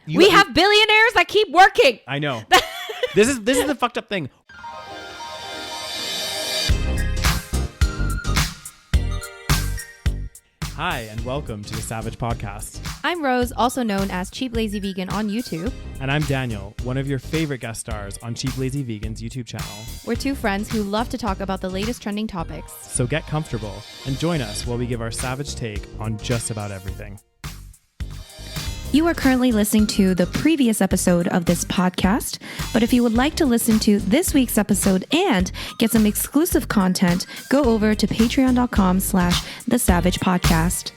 We have billionaires that keep working. I know. This is the fucked up thing. Hi, and welcome to the SaVeg podcast. I'm Rose, also known as Cheap Lazy Vegan on YouTube. And I'm Daniel, one of your favorite guest stars on Cheap Lazy Vegan's YouTube channel. We're two friends who love to talk about the latest trending topics. So get comfortable and join us while we give our savage take on just about everything. You are currently listening to the previous episode of this podcast, but if you would like to listen to this week's episode and get some exclusive content, go over to patreon.com/thesavagepodcast.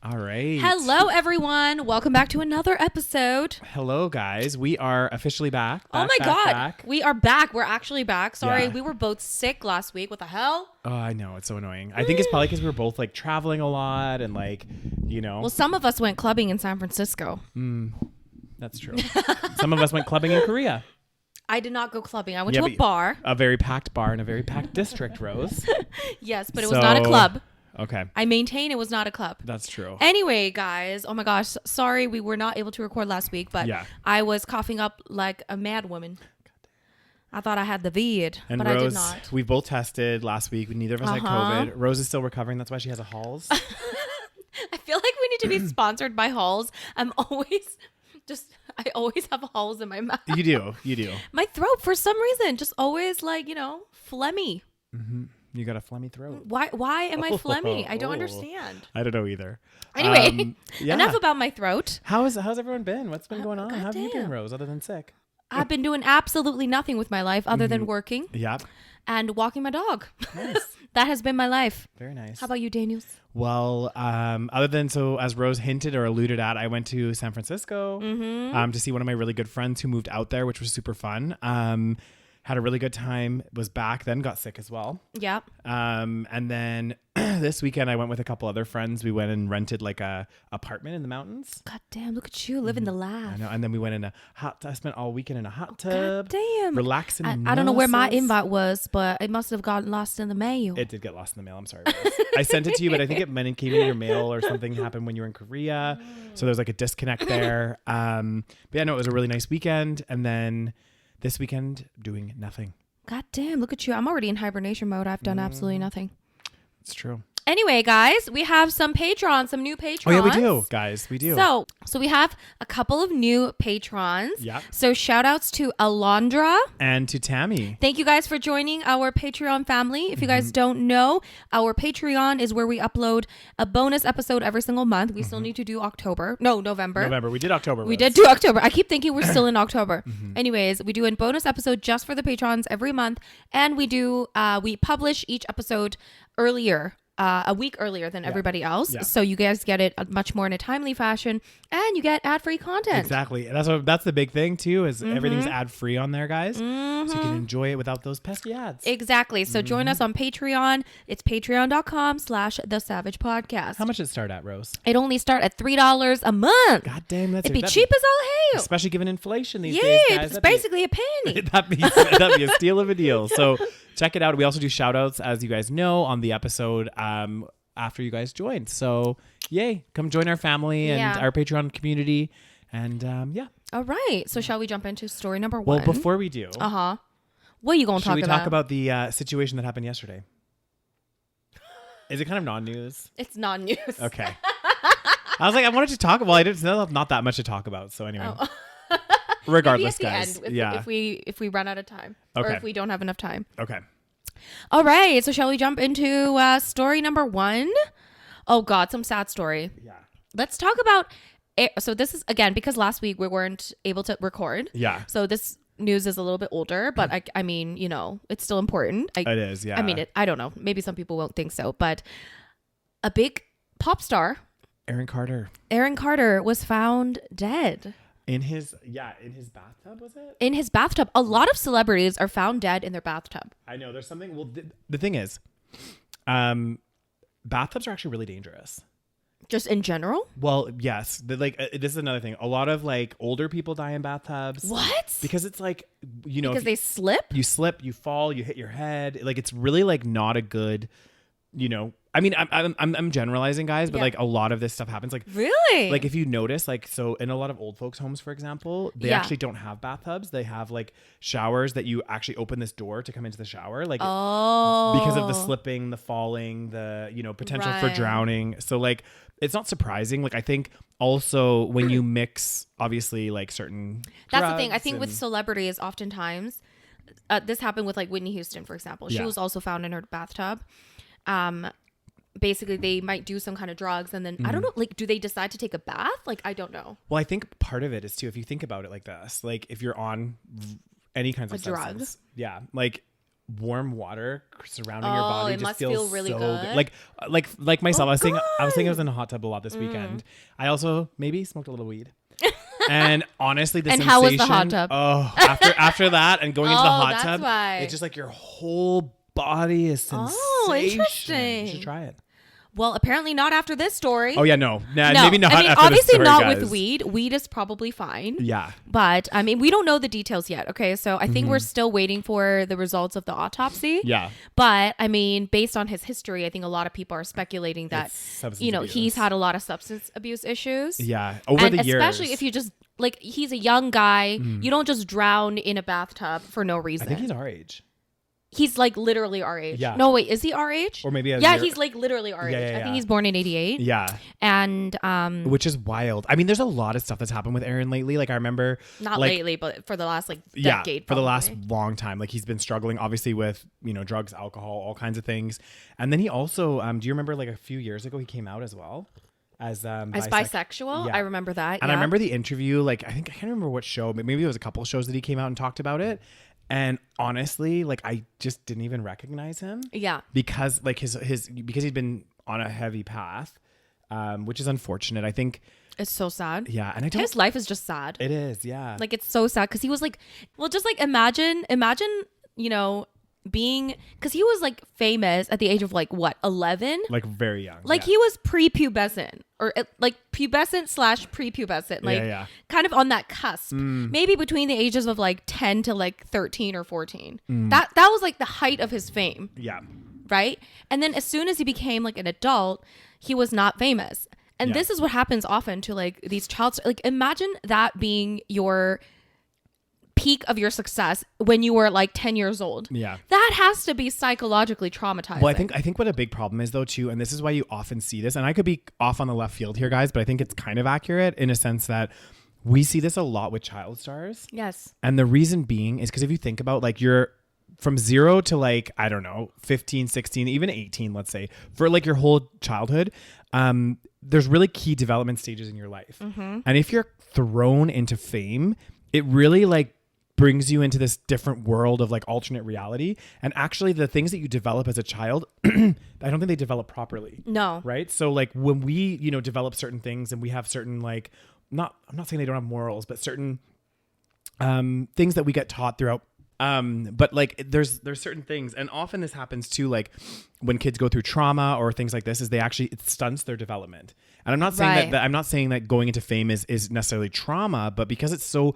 All right. Hello, everyone. Welcome back to another episode. Hello, guys. We are officially back. Oh my God. We are back. We're actually back. Sorry, we were both sick last week. What the hell? Oh, I know. It's so annoying. I think it's probably because we were both like traveling a lot and like, you know. Well, some of us went clubbing in San Francisco. That's true. Some of us went clubbing in Korea. I did not go clubbing. I went to a bar. A very packed bar in a very packed district, Rose. Yes, but it was not a club. Okay. I maintain it was not a club. That's true. Anyway, guys, oh my gosh, sorry we were not able to record last week, but I was coughing up like a mad woman. I thought I had the vid, but Rose, I did not. We both tested last week. Neither of us had COVID. Rose is still recovering. That's why she has a Halls. I feel like we need to be sponsored by Halls. I always have Halls in my mouth. You do. My throat, for some reason, just always like, phlegmy. Mm-hmm. You got a phlegmy throat. Why am I phlegmy? I don't understand. I don't know either. Anyway, enough about my throat. How's everyone been? What's been going on? How have you been, Rose, other than sick? I've been doing absolutely nothing with my life other than working. Yeah. And walking my dog. Nice. That has been my life. Very nice. How about you, Daniels? Well, other than as Rose hinted or alluded at, I went to San Francisco to see one of my really good friends who moved out there, which was super fun. Had a really good time, was back, then got sick as well. Yep. And then this weekend I went with a couple other friends. We went and rented like a apartment in the mountains. God damn, look at you living the life. I know. And then we went in I spent all weekend in a hot tub. God damn. Relaxing. I don't know where my invite was, but it must have gotten lost in the mail. It did get lost in the mail. I'm sorry. I sent it to you, but I think it came in your mail or something happened when you were in Korea. So there's like a disconnect there. But yeah, no, it was a really nice weekend. And then this weekend, doing nothing. God damn, look at you. I'm already in hibernation mode. I've done absolutely nothing. It's true. Anyway, guys, we have some new patrons. Oh, yeah, we do, guys. We do. So we have a couple of new patrons. Yeah. So shout outs to Alondra. And to Tammy. Thank you guys for joining our Patreon family. If you guys don't know, our Patreon is where we upload a bonus episode every single month. We still need to do November. November. We did October. We did do October. I keep thinking we're still in October. Anyways, we do a bonus episode just for the patrons every month. And we publish each episode earlier. A week earlier than everybody else. Yeah. So you guys get it much more in a timely fashion and you get ad-free content. Exactly. And that's the big thing too, is everything's ad-free on there, guys. So you can enjoy it without those pesky ads. Exactly. So join us on Patreon. It's patreon.com/thesavagepodcast. How much does it start at, Rose? It only starts at $3 a month. God damn, that'd be cheap as all hell. Especially given inflation these days, guys. It's basically a penny. That'd be a steal of a deal. So check it out. We also do shout outs, as you guys know, on the episode after you guys joined. So yay, come join our family and our Patreon community. And All right. So shall we jump into story number 1? Well, before we do. What are you going to talk about? Should we talk about the situation that happened yesterday? Is it kind of non-news? It's non-news. Okay. I was like, I wanted to talk. Well, I didn't know not that much to talk about. So anyway. Oh. Regardless, maybe at guys. the end, if we run out of time, or if we don't have enough time. Okay. All right. So shall we jump into story number 1? Oh God, some sad story. Yeah. Let's talk about. So this is again because last week we weren't able to record. Yeah. So this news is a little bit older, but I mean, it's still important. It is. Yeah. I mean, I don't know. Maybe some people won't think so, but a big pop star, Aaron Carter, was found dead. In his bathtub, was it? In his bathtub. A lot of celebrities are found dead in their bathtub. I know. There's something. Well, the thing is, bathtubs are actually really dangerous. Just in general? Well, yes. This is another thing. A lot of older people die in bathtubs. What? Because it's because they slip? You slip, you fall, you hit your head. It's really not a good, I mean, I'm generalizing, guys, but Yeah. like a lot of this stuff happens. Like, Really? like if you notice, like, so in a lot of old folks' homes, for example, they Yeah. actually don't have bathtubs. They have like showers that you actually open this door to come into the shower, like because of the slipping, the falling, the potential for Right. drowning. So like, it's not surprising. Like, I think also when you mix, obviously, like certain. That's the thing. I drugs think with and- celebrities, oftentimes, this happened with like Whitney Houston, for example. She Yeah. was also found in her bathtub. Basically, they might do some kind of drugs, and then I don't know. Like, do they decide to take a bath? Like, I don't know. Well, I think part of it is too, if you think about it like this, like if you're on any kinds of A drug. substance, yeah, like warm water surrounding your Oh, body it just must feels feel really so good. Like myself, Oh, I was saying I was God. in a hot tub a lot this weekend. I also maybe smoked a little weed. And honestly, the And sensation, how was the hot tub? Oh, after that and going into the Oh, hot that's tub, why. it's just like your whole body is sensation. Oh, You interesting. should try it. Well, apparently not after this story. Oh yeah, no, nah, No, maybe not. I mean, after this obviously story, not guys. with weed. Weed is probably fine. Yeah. But I mean, we don't know the details yet. Okay, so I think we're still waiting for the results of the autopsy. Yeah. But I mean, based on his history, I think a lot of people are speculating that It's substance he's abuse. had a lot of substance abuse issues. Yeah, over And the years, especially if you just like, he's a young guy. You don't just drown in a bathtub for no I reason. think he's our age. He's like literally our age. Yeah. No, wait, is he our age? Or maybe as yeah, your- he's like literally our Yeah, age. yeah, I yeah. think he's born in 88. Yeah, And which is wild. I mean, there's a lot of stuff that's happened with Aaron lately. Like I remember, not like, lately, but for the last like yeah, decade. for the last probably. long time. Like he's been struggling, obviously, with drugs, alcohol, all kinds of things. And then he also, do you remember like a few years ago he came out as well as bisexual. Yeah. I remember that. And I yeah. remember the interview. Like I can't remember what show. But maybe it was a couple of shows that he came out and talked about it. And honestly, like I just didn't even recognize him. Yeah. Because like his because he'd been on a heavy path, which is unfortunate. I think. It's so sad. Yeah, and I don't. His life is just sad. It is, yeah. Like it's so sad because he was like, well, just like imagine, being, because he was like famous at the age of like what, 11? like very young. Like yeah. he was prepubescent or like pubescent / prepubescent, like yeah. kind of on that cusp, maybe between the ages of like 10 to like 13 or 14. That was like the height of his fame, Yeah. right? And then as soon as he became like an adult, he was not famous. And Yeah. this is what happens often to like these like imagine that being your peak of your success when you were like 10 years old. Yeah. That has to be psychologically traumatizing. Well, I think what a big problem is though too, and this is why you often see this, and I could be off on the left field here, guys, but I think it's kind of accurate in a sense that we see this a lot with child stars. Yes. And the reason being is because if you think about like you're from 0 to like, I don't know, 15, 16, even 18, let's say, for like your whole childhood, there's really key development stages in your life. And if you're thrown into fame, it really like brings you into this different world of like alternate reality. And actually the things that you develop as a child, I don't think they develop properly. No. Right. So like when we, develop certain things and we have certain like, I'm not saying they don't have morals, but certain things that we get taught throughout. But like there's certain things, and often this happens too, like when kids go through trauma or things like this, is it stunts their development. And I'm not saying Right. that I'm not saying that going into fame is necessarily trauma, but because it's so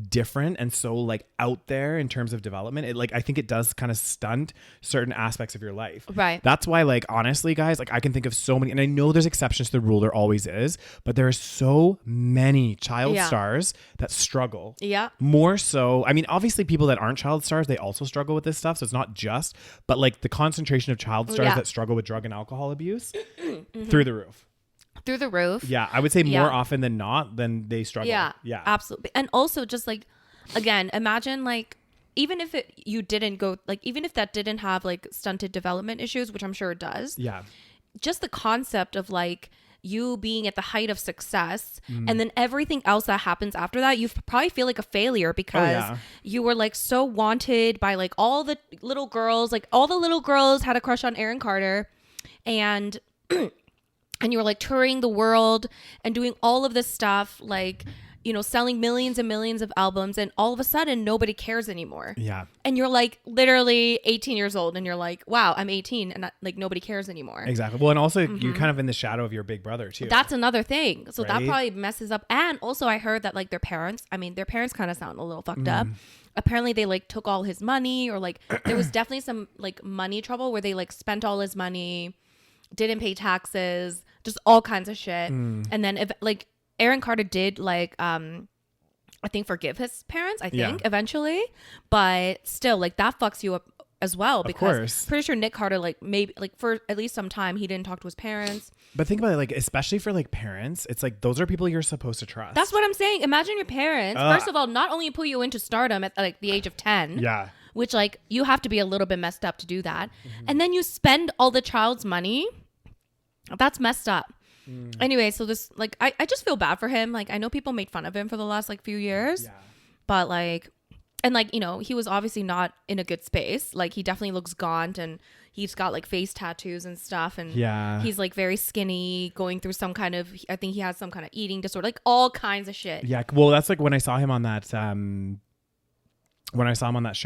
different and so like out there in terms of development, it like I think it does kind of stunt certain aspects of your life. Right. That's why, like, honestly, guys, like I can think of so many, and I know there's exceptions to the rule, there always is, but there are so many child Yeah. stars that struggle. Yeah. More so, I mean, obviously people that aren't child stars, they also struggle with this stuff. So it's not just, but like the concentration of child stars Yeah. that struggle with drug and alcohol abuse through the roof. Through the roof. Yeah. I would say more Yeah. often than not, than they struggle. Yeah. Yeah. Absolutely. And also just like, again, imagine like, even if even if that didn't have like stunted development issues, which I'm sure it does, Yeah. just the concept of like you being at the height of success and then everything else that happens after that, you probably feel like a failure because yeah. you were like so wanted by like all the little girls, like all the little girls had a crush on Aaron Carter, and and you were like touring the world and doing all of this stuff, like, selling millions and millions of albums, and all of a sudden nobody cares anymore. Yeah. And you're like literally 18 years old and you're like, wow, I'm 18 and like nobody cares anymore. Exactly. Well, and also you're kind of in the shadow of your big brother too. That's another thing. So that Right? probably messes up. And also I heard that like their parents kind of sound a little fucked up. Apparently they like took all his money, or like there was definitely some like money trouble where they like spent all his money, didn't pay taxes, just all kinds of shit. And then if like Aaron Carter did like I think forgive his parents, I think eventually, but still like that fucks you up as well, because pretty sure Nick Carter like maybe like for at least some time he didn't talk to his parents. But think about it, like especially for like parents, it's like those are people you're supposed to trust. That's what I'm saying. Imagine your parents first of all not only put you into stardom at like the age of 10, which like you have to be a little bit messed up to do that, and then you spend all the child's money. That's messed up. Anyway, so this like I just feel bad for him. Like I know people made fun of him for the last like few years, but like, and like, you know, he was obviously not in a good space. Like he definitely looks gaunt, and he's got like face tattoos and stuff, and he's like very skinny, going through some kind of, I think he has some kind of eating disorder, like all kinds of shit. Yeah, well, that's like when I saw him on that show,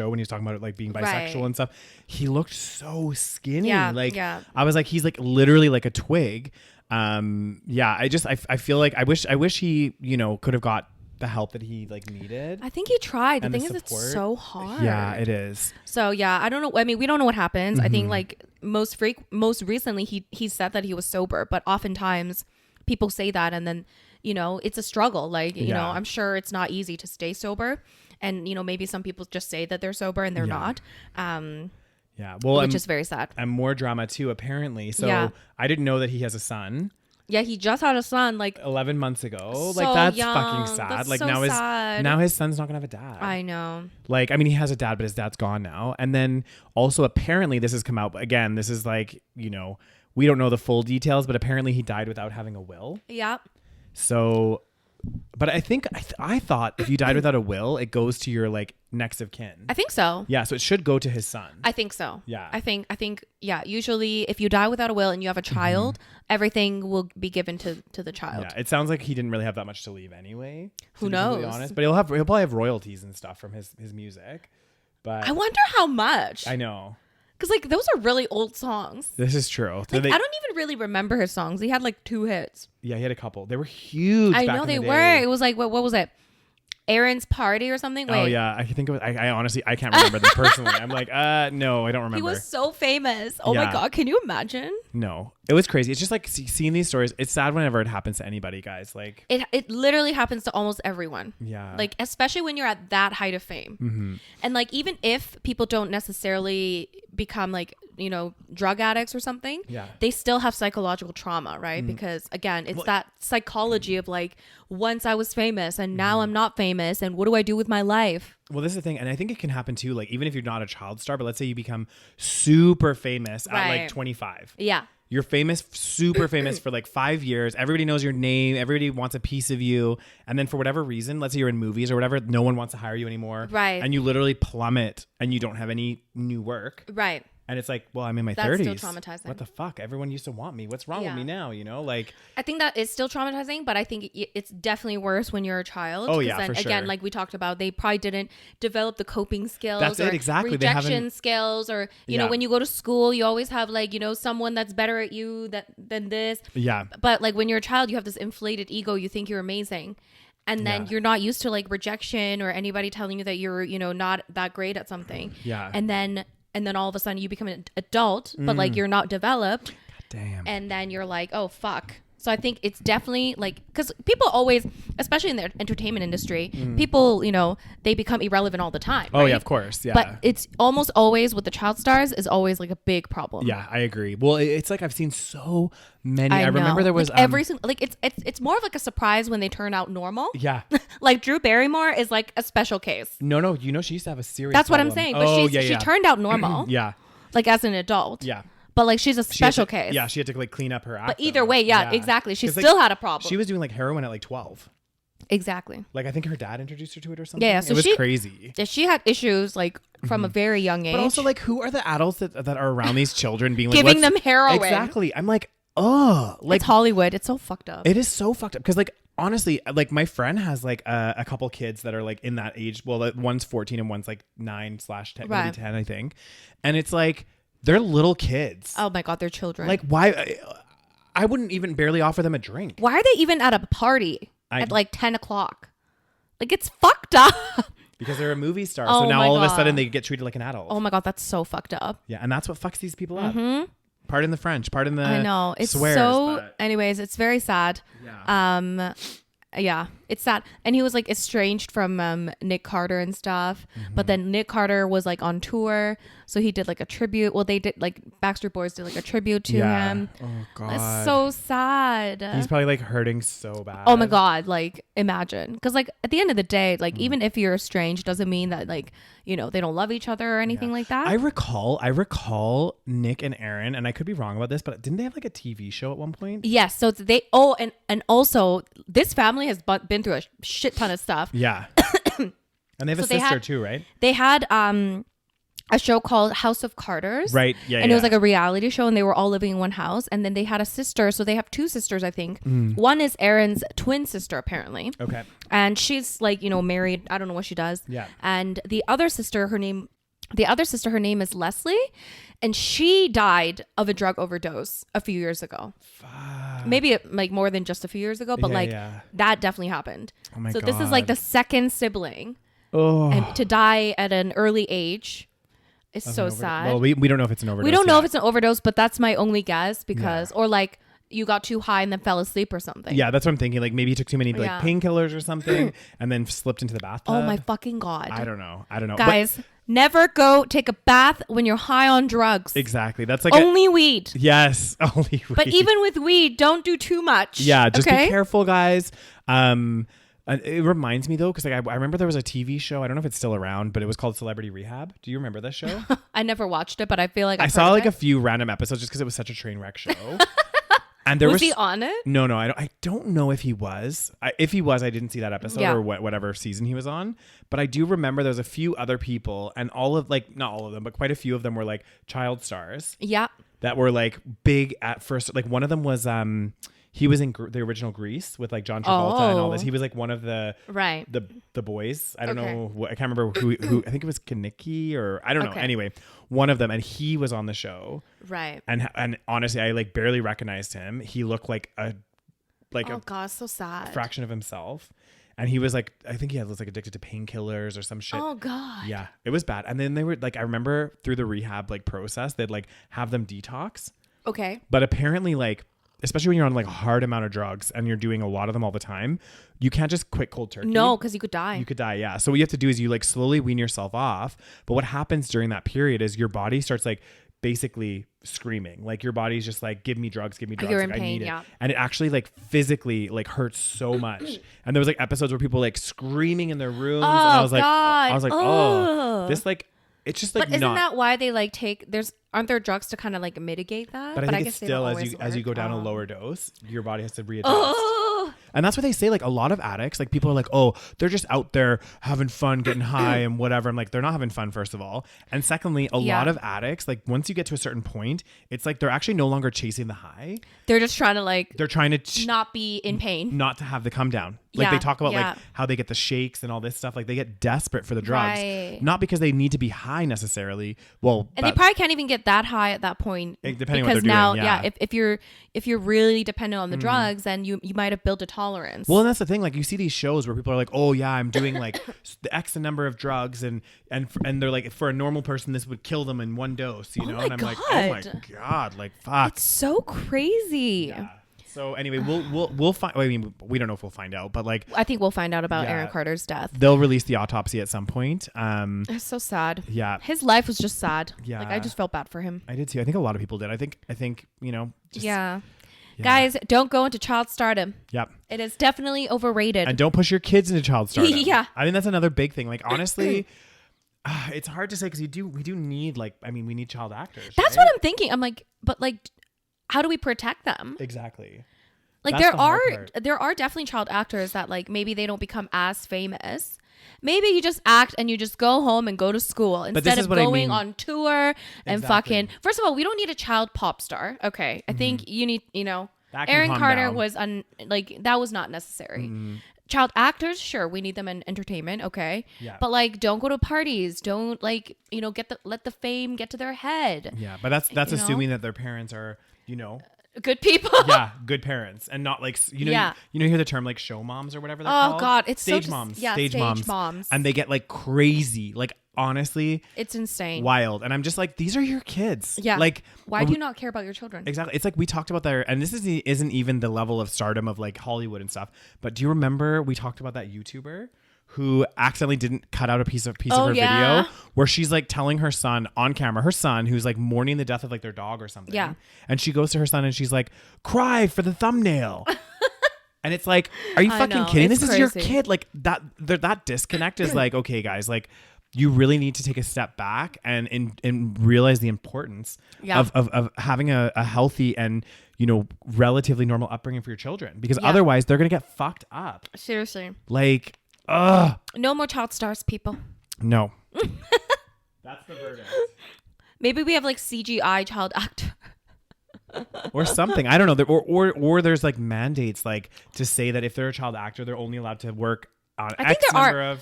when he was talking about it like being bisexual and stuff, he looked so skinny. I was like, he's like literally like a twig. I feel like I wish he, you know, could have got the help that he like needed. I think he tried. The thing is, it's so hard. Yeah, it is. So yeah, I don't know. I mean, we don't know what happens. I think like most recently he said that he was sober, but oftentimes people say that, and then, you know, it's a struggle. Like, you know, I'm sure it's not easy to stay sober, and you know, maybe some people just say that they're sober and they're not. Yeah, well, which is very sad. And more drama too, apparently. So I didn't know that he has a son. Yeah, he just had a son like 11 months ago. So like that's young. fucking sad. That's like so sad. now his son's not gonna have a dad. I know. Like, I mean, he has a dad, but his dad's gone now. And then also apparently this has come out again. This is like, you know, we don't know the full details, but apparently he died without having a will. Yeah. So, but I think I thought if you died without a will, it goes to your like next of kin. I think so. Yeah, so it should go to his son. I think so. Yeah. I think yeah, usually if you die without a will and you have a child, everything will be given to the child. Yeah, it sounds like he didn't really have that much to leave anyway. Who knows? To be honest, but he'll probably have royalties and stuff from his music. But I wonder how much. I know. Because like those are really old songs. This is true. Like, I don't even really remember his songs. He had like 2 hits. Yeah, he had a couple. They were huge. I know they were. It was like what was it? Aaron's Party or something. Wait. Oh yeah, I can think of it. I honestly I can't remember them personally. I'm like, no, I don't remember. He was so famous. Oh my god, can you imagine? No, it was crazy. It's just like seeing these stories. It's sad whenever it happens to anybody, guys. Like it literally happens to almost everyone. Yeah. Like especially when you're at that height of fame, and like even if people don't necessarily become like, you know, drug addicts or something, they still have psychological trauma, right? Because again, it's that psychology of like, once I was famous and now I'm not famous, and what do I do with my life? Well, this is the thing, and I think it can happen too, like even if you're not a child star, but let's say you become super famous at like 25. Yeah. You're famous, super famous for like 5 years. Everybody knows your name. Everybody wants a piece of you. And then for whatever reason, let's say you're in movies or whatever, no one wants to hire you anymore. Right. And you literally plummet and you don't have any new work. Right. And it's like, well, I'm in my 30s. That's still traumatizing. What the fuck? Everyone used to want me. What's wrong with me now? You know, like. I think that is still traumatizing, but I think it's definitely worse when you're a child. Oh, yeah, then, for sure. Again, like we talked about, they probably didn't develop the coping skills. That's it, exactly. Rejection skills, or, you know, when you go to school, you always have like, you know, someone that's better at you than this. Yeah. But like when you're a child, you have this inflated ego. You think you're amazing. And then you're not used to like rejection or anybody telling you that you're, you know, not that great at something. Yeah. And then all of a sudden you become an adult, but like you're not developed. God damn. And then you're like, oh, fuck. So I think it's definitely like, because people always, especially in the entertainment industry, people, you know, they become irrelevant all the time. Oh, right? yeah, of course. Yeah. But it's almost always with the child stars is always like a big problem. Yeah, I agree. Well, it's like I've seen so many. I remember there was like every single, like it's more of like a surprise when they turn out normal. Yeah. Like Drew Barrymore is like a special case. No, you know, she used to have a serious That's problem. what I'm saying. But she turned out normal. Yeah. Like as an adult. Yeah. But like she's a special case. Yeah, she had to like clean up her act. But either way, exactly. She still had a problem. She was doing like heroin at like 12. Exactly. Like I think her dad introduced her to it or something. Yeah, so it was crazy. Yeah, she had issues like from a very young age. But also like, who are the adults that are around these children being like giving them heroin? Exactly. I'm like, oh, like it's Hollywood. It's so fucked up. It is so fucked up because like honestly, like my friend has like a couple kids that are like in that age. Well, one's 14 and one's like 9/10, maybe 10, I think. And it's like they're little kids. Oh my god, they're children. Like why? I wouldn't even barely offer them a drink. Why are they even at a party at like 10 o'clock? Like it's fucked up. Because they're a movie star. So now all of a sudden they get treated like an adult. Oh my god, that's so fucked up. Yeah, and that's what fucks these people up. Pardon the French. Pardon the I know. It's swears, but... anyways, it's very sad. Yeah. Yeah, it's sad. And he was like estranged from Nick Carter and stuff. But then Nick Carter was like on tour, so he did like a tribute. Well, they did like Backstreet Boys did like a tribute to him. Oh God, it's so sad. He's probably like hurting so bad. Oh my God, like imagine, because like at the end of the day, like even if you're estranged, doesn't mean that like they don't love each other or anything like that. I recall Nick and Aaron, and I could be wrong about this, but didn't they have like a TV show at one point? Yes. So they and also this family has been through a shit ton of stuff. Yeah. And they have a sister too, right? They had a show called House of Carters. Right. Yeah. And it was like a reality show, and they were all living in one house. And then they had a sister. So they have two sisters, I think. One is Aaron's twin sister, apparently. Okay. And she's like, married. I don't know what she does. Yeah. And the other sister, her name is Leslie. And she died of a drug overdose a few years ago. Fuck. Maybe like more than just a few years ago, but that definitely happened. Oh my God. So this is like the second sibling. Oh. And to die at an early age. It's so sad. Well, we don't know if it's an overdose. We don't know if it's an overdose, but that's my only guess because, or like you got too high and then fell asleep or something. Yeah, that's what I'm thinking. Like maybe he took too many like painkillers or something and then slipped into the bathtub. Oh my fucking God. I don't know. Guys, never go take a bath when you're high on drugs. Exactly. That's like only weed. Yes, only weed. But even with weed, don't do too much. Yeah, just be careful, guys. It reminds me though, because like I remember there was a TV show. I don't know if it's still around, but it was called Celebrity Rehab. Do you remember this show? I never watched it, but I feel like I saw like a few random episodes just because it was such a train wreck show. And there was he on it? No, I don't know if he was. If he was, I didn't see that episode or whatever season he was on. But I do remember there was a few other people, and all of like not all of them, but quite a few of them were like child stars. Yeah. That were like big at first. Like one of them was he was in the original Grease with like John Travolta and all this. He was like one of the the boys. I don't know. I can't remember who. I think it was Kaniki or I don't know. Anyway, one of them, and he was on the show. Right. And honestly, I like barely recognized him. He looked like a God, so sad. fraction of himself. And he was like, I think he was like addicted to painkillers or some shit. Oh God. Yeah, it was bad. And then they were like, I remember through the rehab like process, they'd like have them detox. Okay. But apparently like, especially when you're on like a hard amount of drugs and you're doing a lot of them all the time, you can't just quit cold turkey. No, because you could die. You could die, yeah. So what you have to do is you like slowly wean yourself off. But what happens during that period is your body starts like basically screaming. Like your body's just like, give me drugs. You're in pain, I need it. And it actually like physically like hurts so much. And there was like episodes where people like screaming in their rooms. And I was like, oh, this like, it's just like, but isn't that why they like aren't there drugs to kind of like mitigate that? But I think it's still as you go down a lower dose, your body has to readjust. And that's what they say. Like a lot of addicts, like people are like, oh, they're just out there having fun, getting high and whatever. I'm like, they're not having fun, first of all. And secondly, a lot of addicts, like once you get to a certain point, it's like they're actually no longer chasing the high. They're just trying to they're trying to not be in pain, not to have the come down. Like they talk about like how they get the shakes and all this stuff. Like they get desperate for the drugs, not because they need to be high necessarily. Well, and they probably can't even get that high at that point, depending on what they're doing. If you're really dependent on the drugs, then you might have built a tolerance. Well, and that's the thing. Like you see these shows where people are like, oh yeah, I'm doing like the X number of drugs, and they're like, for a normal person, this would kill them in one dose, you know? And I'm like, oh my God, like fuck, it's so crazy. Yeah. So anyway, we'll find. I mean, we don't know if we'll find out, but like I think we'll find out about Aaron Carter's death. They'll release the autopsy at some point. It's so sad. Yeah, his life was just sad. Yeah, like I just felt bad for him. I did too. I think a lot of people did. I think just, yeah. Guys, don't go into child stardom. Yep. It is definitely overrated. And don't push your kids into child stardom. Yeah. I think that's another big thing. Like honestly. It's hard to say because we do need we need child actors. That's what I'm thinking. I'm like, but like, how do we protect them? Exactly. Like there are definitely child actors that like maybe they don't become as famous. Maybe you just act and you just go home and go to school instead of going on tour and fucking. First of all, we don't need a child pop star. Okay, I think you need Aaron Carter was that was not necessary. Child actors, sure, we need them in entertainment, okay? Yeah. But like don't go to parties, don't let the fame get to their head. Yeah, but that's assuming that their parents are, good people. Yeah, good parents, and not like you hear the term like show moms or whatever they're called. Oh God, it's stage so moms. Yeah, stage moms. moms. And they get like crazy. Like honestly, it's insane. Wild. And I'm just like, these are your kids. Yeah. Like, why do you not care about your children? Exactly. It's like we talked about there, and this isn't even the level of stardom of like Hollywood and stuff. But do you remember we talked about that YouTuber who accidentally didn't cut out a piece of her video where she's like telling her son on camera, her son who's like mourning the death of like their dog or something. Yeah. And she goes to her son and she's like, cry for the thumbnail. And it's like, are you fucking kidding? This is your kid. Like that disconnect is like, okay, guys, like you really need to take a step back and realize the importance of having a healthy and, you know, relatively normal upbringing for your children, because otherwise they're going to get fucked up. Seriously. Like, no more child stars, people. No. That's the verdict. Maybe we have like CGI child actor. Or something. I don't know. Or there's like mandates like to say that if they're a child actor, they're only allowed to work on I think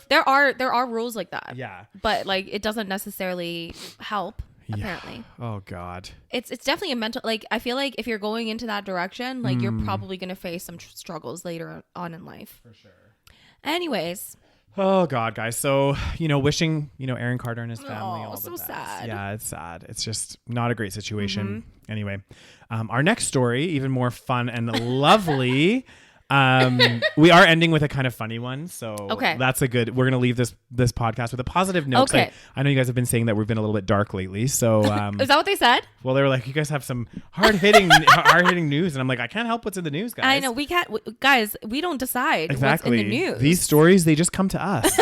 there are rules like that. Yeah. But like it doesn't necessarily help. Apparently. Oh God. It's definitely a mental, like I feel like if you're going into that direction, like you're probably going to face some struggles later on in life. For sure. Anyways. Oh God, guys. So, you know, wishing, you know, Aaron Carter and his family all the so best. sad. Yeah, it's sad. It's just not a great situation. Anyway, our next story, even more fun and lovely. We are ending with a kind of funny one, so that's a good. We're gonna leave this podcast with a positive note. Okay. I know you guys have been saying that we've been a little bit dark lately, so is that what they said? Well, they were like, you guys have some hard hitting news, and I'm like, I can't help what's in the news, guys. I know we can't, guys. We don't decide exactly what's in the news. These stories, they just come to us,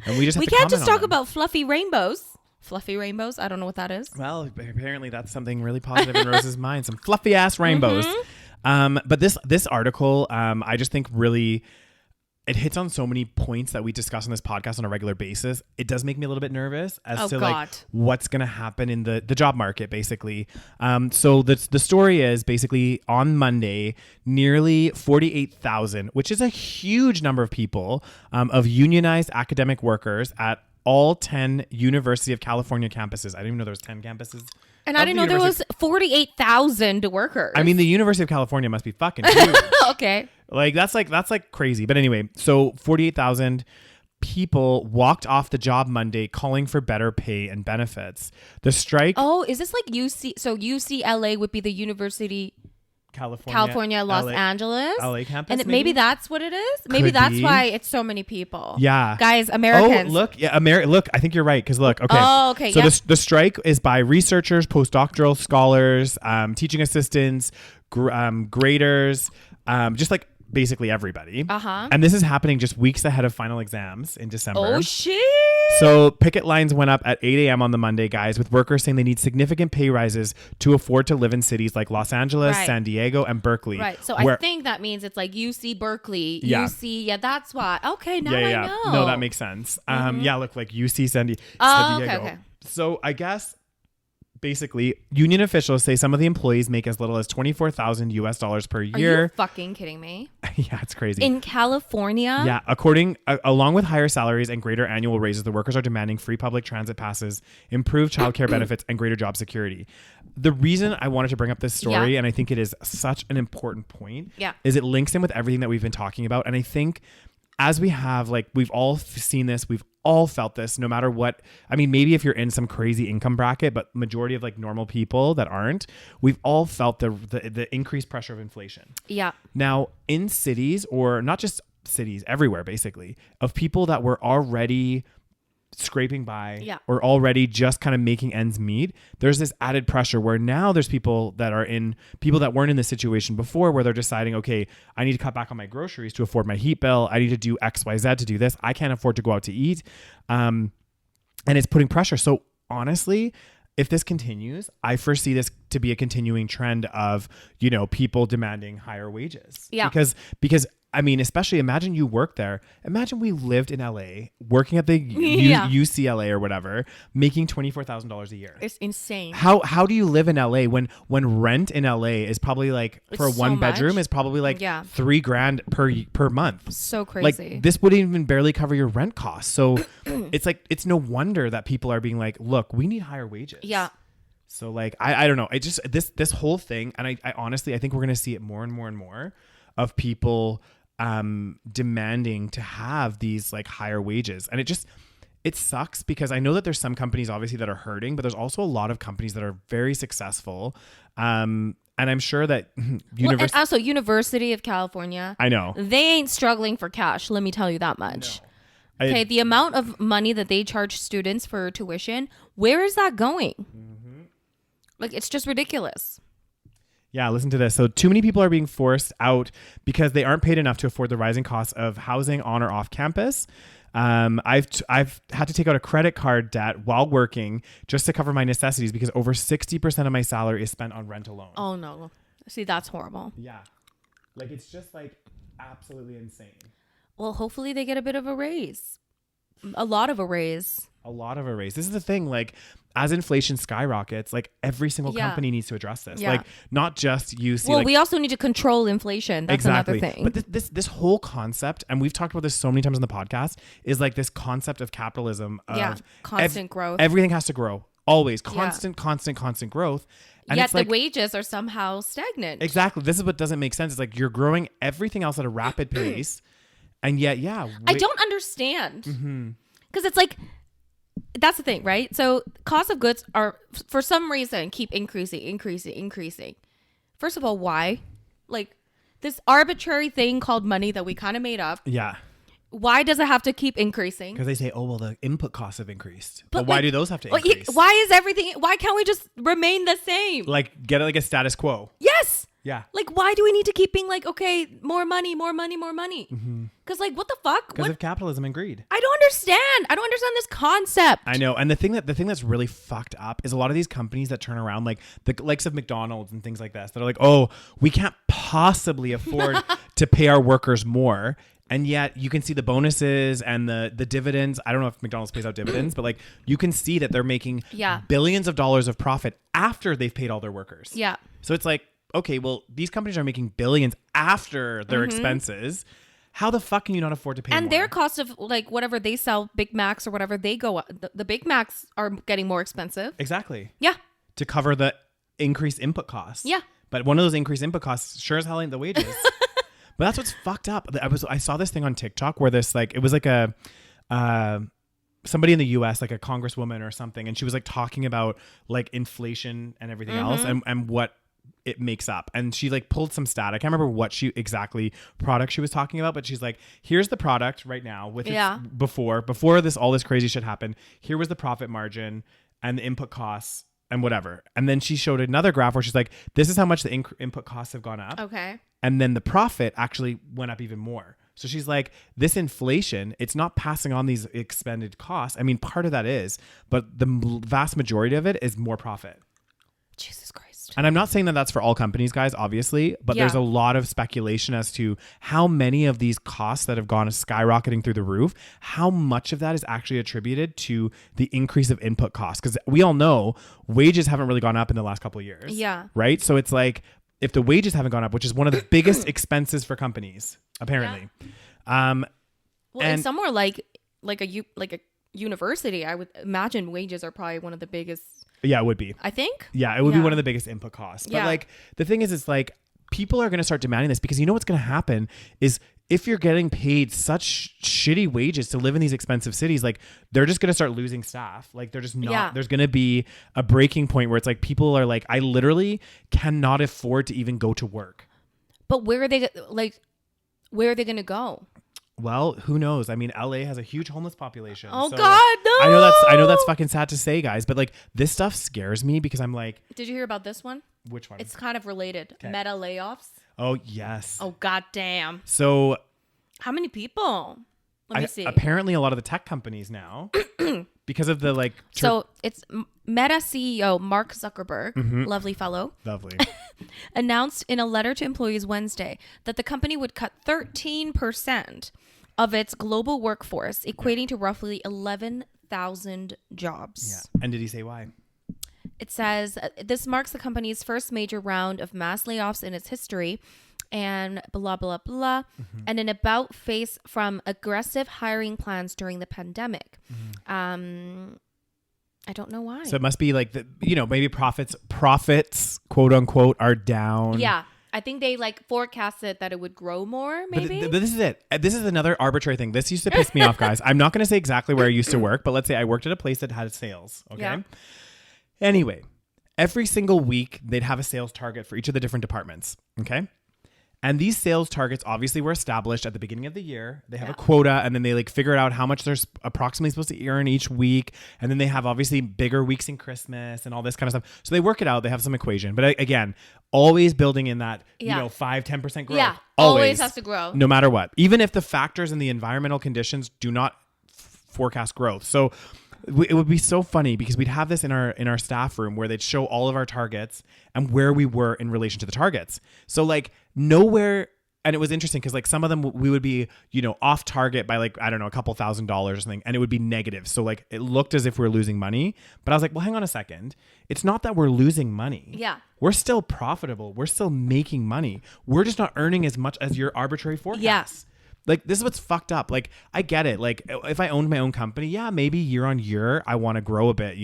and we can't just talk about fluffy rainbows. Fluffy rainbows. I don't know what that is. Well, apparently that's something really positive in Rose's mind. Some fluffy ass rainbows. But this article, I just think really it hits on so many points that we discuss on this podcast on a regular basis. It does make me a little bit nervous as to like what's going to happen in the job market, basically. So the story is basically on Monday, nearly 48,000, which is a huge number of people, of unionized academic workers at all 10 University of California campuses. I didn't even know there was 10 campuses. And I didn't know there was 48,000 workers. I mean, the University of California must be fucking huge. Okay. Like that's crazy. But anyway, so 48,000 people walked off the job Monday calling for better pay and benefits. The strike. Oh, is this like UC? So UCLA would be the University California, Los Angeles, LA campus, and maybe that's what it is. Maybe that's why it's so many people. Yeah, guys, Americans. Oh, look, look. I think you're right because look. Okay. Oh, okay. So the strike is by researchers, postdoctoral scholars, teaching assistants, graders, just like basically everybody. And this is happening just weeks ahead of final exams in December. Oh shit. So picket lines went up at 8 a.m. on the Monday, guys, with workers saying they need significant pay rises to afford to live in cities like Los Angeles, San Diego, and Berkeley. Right. So I think that means it's like UC Berkeley, UC. Yeah, that's why. Okay, now I know. No, that makes sense. Yeah, look, like UC San Diego. Okay. So I guess basically, union officials say some of the employees make as little as $24,000 per year. Are you fucking kidding me? Yeah, it's crazy. In California? Yeah, along with higher salaries and greater annual raises, the workers are demanding free public transit passes, improved childcare benefits, and greater job security. The reason I wanted to bring up this story, and I think it is such an important point, is it links in with everything that we've been talking about. And I think as we have, like, we've all seen this, we've all felt this, no matter what. I mean, maybe if you're in some crazy income bracket, but majority of like normal people that aren't, we've all felt the increased pressure of inflation. Yeah. Now in cities, or not just cities, everywhere basically, of people that were already scraping by or already just kind of making ends meet, there's this added pressure where now there's people that weren't in this situation before, where they're deciding, okay, I need to cut back on my groceries to afford my heat bill. I need to do XYZ to do this. I can't afford to go out to eat. And it's putting pressure. So honestly, if this continues, I foresee this to be a continuing trend of, you know, people demanding higher wages. Yeah. Because I mean, especially imagine you work there. Imagine we lived in LA, working at the UCLA or whatever, making $24,000 a year. It's insane. How do you live in LA when rent in LA is probably like, for a one bedroom is probably like $3,000 per month. So crazy. Like this wouldn't even barely cover your rent costs. So it's like, it's no wonder that people are being like, look, we need higher wages. Yeah. So like, I don't know. I just, this whole thing, and I honestly, I think we're going to see it more and more and more of people demanding to have these like higher wages. And it sucks because I know that there's some companies obviously that are hurting, but there's also a lot of companies that are very successful. And I'm sure that and also University of California, I know they ain't struggling for cash. Let me tell you that much. No. Okay, the amount of money that they charge students for tuition, where is that going? Like, it's just ridiculous. Yeah, listen to this. So too many people are being forced out because they aren't paid enough to afford the rising costs of housing on or off campus. I've had to take out a credit card debt while working just to cover my necessities because over 60% of my salary is spent on rent alone. Oh no. See, that's horrible. Yeah. Like, it's just like absolutely insane. Well, hopefully they get a bit of a raise. A lot of a raise. This is the thing, like, as inflation skyrockets, like every single company needs to address this. Like, not just you see. Well, we also need to control inflation. That's another thing. But this whole concept, and we've talked about this so many times on the podcast, is like this concept of capitalism of constant growth. Everything has to grow. Always constant growth. And yet it's like, the wages are somehow stagnant. Exactly. This is what doesn't make sense. It's like you're growing everything else at a rapid pace. And yet, I don't understand. Because it's like, that's the thing, right? So cost of goods are, for some reason, keep increasing. First of all, why? Like, this arbitrary thing called money that we kind of made up. Yeah. Why does it have to keep increasing? Because they say, oh, well, the input costs have increased. But why do those have to increase? Why can't we just remain the same? Like, get it like a status quo. Yes. Yeah. Like, why do we need to keep being like, okay, more money? Because like, what the fuck? Because of capitalism and greed. I don't understand this concept. I know. And the thing that's really fucked up is a lot of these companies that turn around, like the likes of McDonald's and things like this, that are like, oh, we can't possibly afford to pay our workers more. And yet you can see the bonuses and the dividends. I don't know if McDonald's pays out dividends, but like you can see that they're making billions of dollars of profit after they've paid all their workers. Yeah. So it's like, okay, well, these companies are making billions after their expenses. How the fuck can you not afford to pay and more? Their cost of like whatever they sell, Big Macs or whatever, they go up. The Big Macs are getting more expensive. Exactly. Yeah. To cover the increased input costs. Yeah. But one of those increased input costs sure as hell ain't the wages. But that's what's fucked up. I saw this thing on TikTok where this, like, it was like a somebody in the US, like a congresswoman or something, and she was like talking about like inflation and everything else and what it makes up. And she like pulled some stat. I can't remember what product she was talking about, but she's like, here's the product right now with before all this crazy shit happened. Here was the profit margin and the input costs and whatever. And then she showed another graph where she's like, this is how much the input costs have gone up. Okay. And then the profit actually went up even more. So she's like, this inflation, it's not passing on these expended costs. I mean, part of that is, but the vast majority of it is more profit. Jesus Christ. And I'm not saying that that's for all companies, guys, obviously, but there's a lot of speculation as to how many of these costs that have gone skyrocketing through the roof, how much of that is actually attributed to the increase of input costs. Because we all know wages haven't really gone up in the last couple of years. Yeah. Right? So it's like, if the wages haven't gone up, which is one of the biggest expenses for companies, apparently. Yeah. Well, and somewhere like a university, I would imagine wages are probably one of the biggest. Yeah, it would be. I think. Yeah, it would be one of the biggest input costs. But like the thing is, it's like people are going to start demanding this because you know what's going to happen is if you're getting paid such shitty wages to live in these expensive cities, like they're just going to start losing staff. Like they're just not, there's going to be a breaking point where it's like people are like, I literally cannot afford to even go to work. But where are they going to go? Well, who knows? I mean, LA has a huge homeless population. Oh so God, no! I know that's fucking sad to say, guys, but like this stuff scares me because I'm like, did you hear about this one? Which one? It's kind of related. Okay. Meta layoffs. Oh yes. Oh God damn. So, how many people? Let me see. Apparently, a lot of the tech companies now, because of the like. So it's Meta CEO Mark Zuckerberg, lovely fellow, lovely, announced in a letter to employees Wednesday that the company would cut 13% of its global workforce, equating to roughly 11,000 jobs. Yeah. And did he say why? It says this marks the company's first major round of mass layoffs in its history, and blah blah blah, and an about face from aggressive hiring plans during the pandemic. I don't know why. So it must be like maybe profits quote unquote are down. Yeah. I think they like forecasted that it would grow more, maybe. But this is it. This is another arbitrary thing. This used to piss me off, guys. I'm not going to say exactly where I used to work, but let's say I worked at a place that had sales. Okay. Yeah. Anyway, every single week they'd have a sales target for each of the different departments. Okay. And these sales targets obviously were established at the beginning of the year. They have a quota, and then they like figure out how much they're approximately supposed to earn each week. And then they have obviously bigger weeks in Christmas and all this kind of stuff. So they work it out. They have some equation. But again, always building in that, 5-10% growth. Yeah, always has to grow. No matter what. Even if the factors and the environmental conditions do not forecast growth. So it would be so funny because we'd have this in our staff room where they'd show all of our targets and where we were in relation to the targets. So like nowhere, and it was interesting because like some of them we would be, off target by like, I don't know, a couple $1,000s or something, and it would be negative. So like it looked as if we were losing money, but I was like, well, hang on a second. It's not that we're losing money. Yeah. We're still profitable. We're still making money. We're just not earning as much as your arbitrary forecast. Yes. Like, this is what's fucked up. Like, I get it. Like, if I owned my own company, yeah, maybe year on year, I want to grow a bit,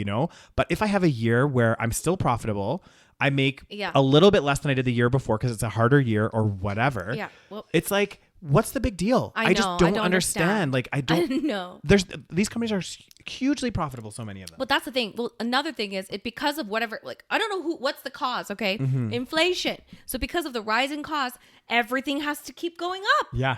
But if I have a year where I'm still profitable, I make a little bit less than I did the year before because it's a harder year or whatever. Yeah. Well, it's like, what's the big deal? I just don't understand. Like, I don't know. These companies are hugely profitable, so many of them. But that's the thing. Well, another thing is because of whatever, like, I don't know what's the cause, okay? Mm-hmm. Inflation. So because of the rising costs, everything has to keep going up. Yeah.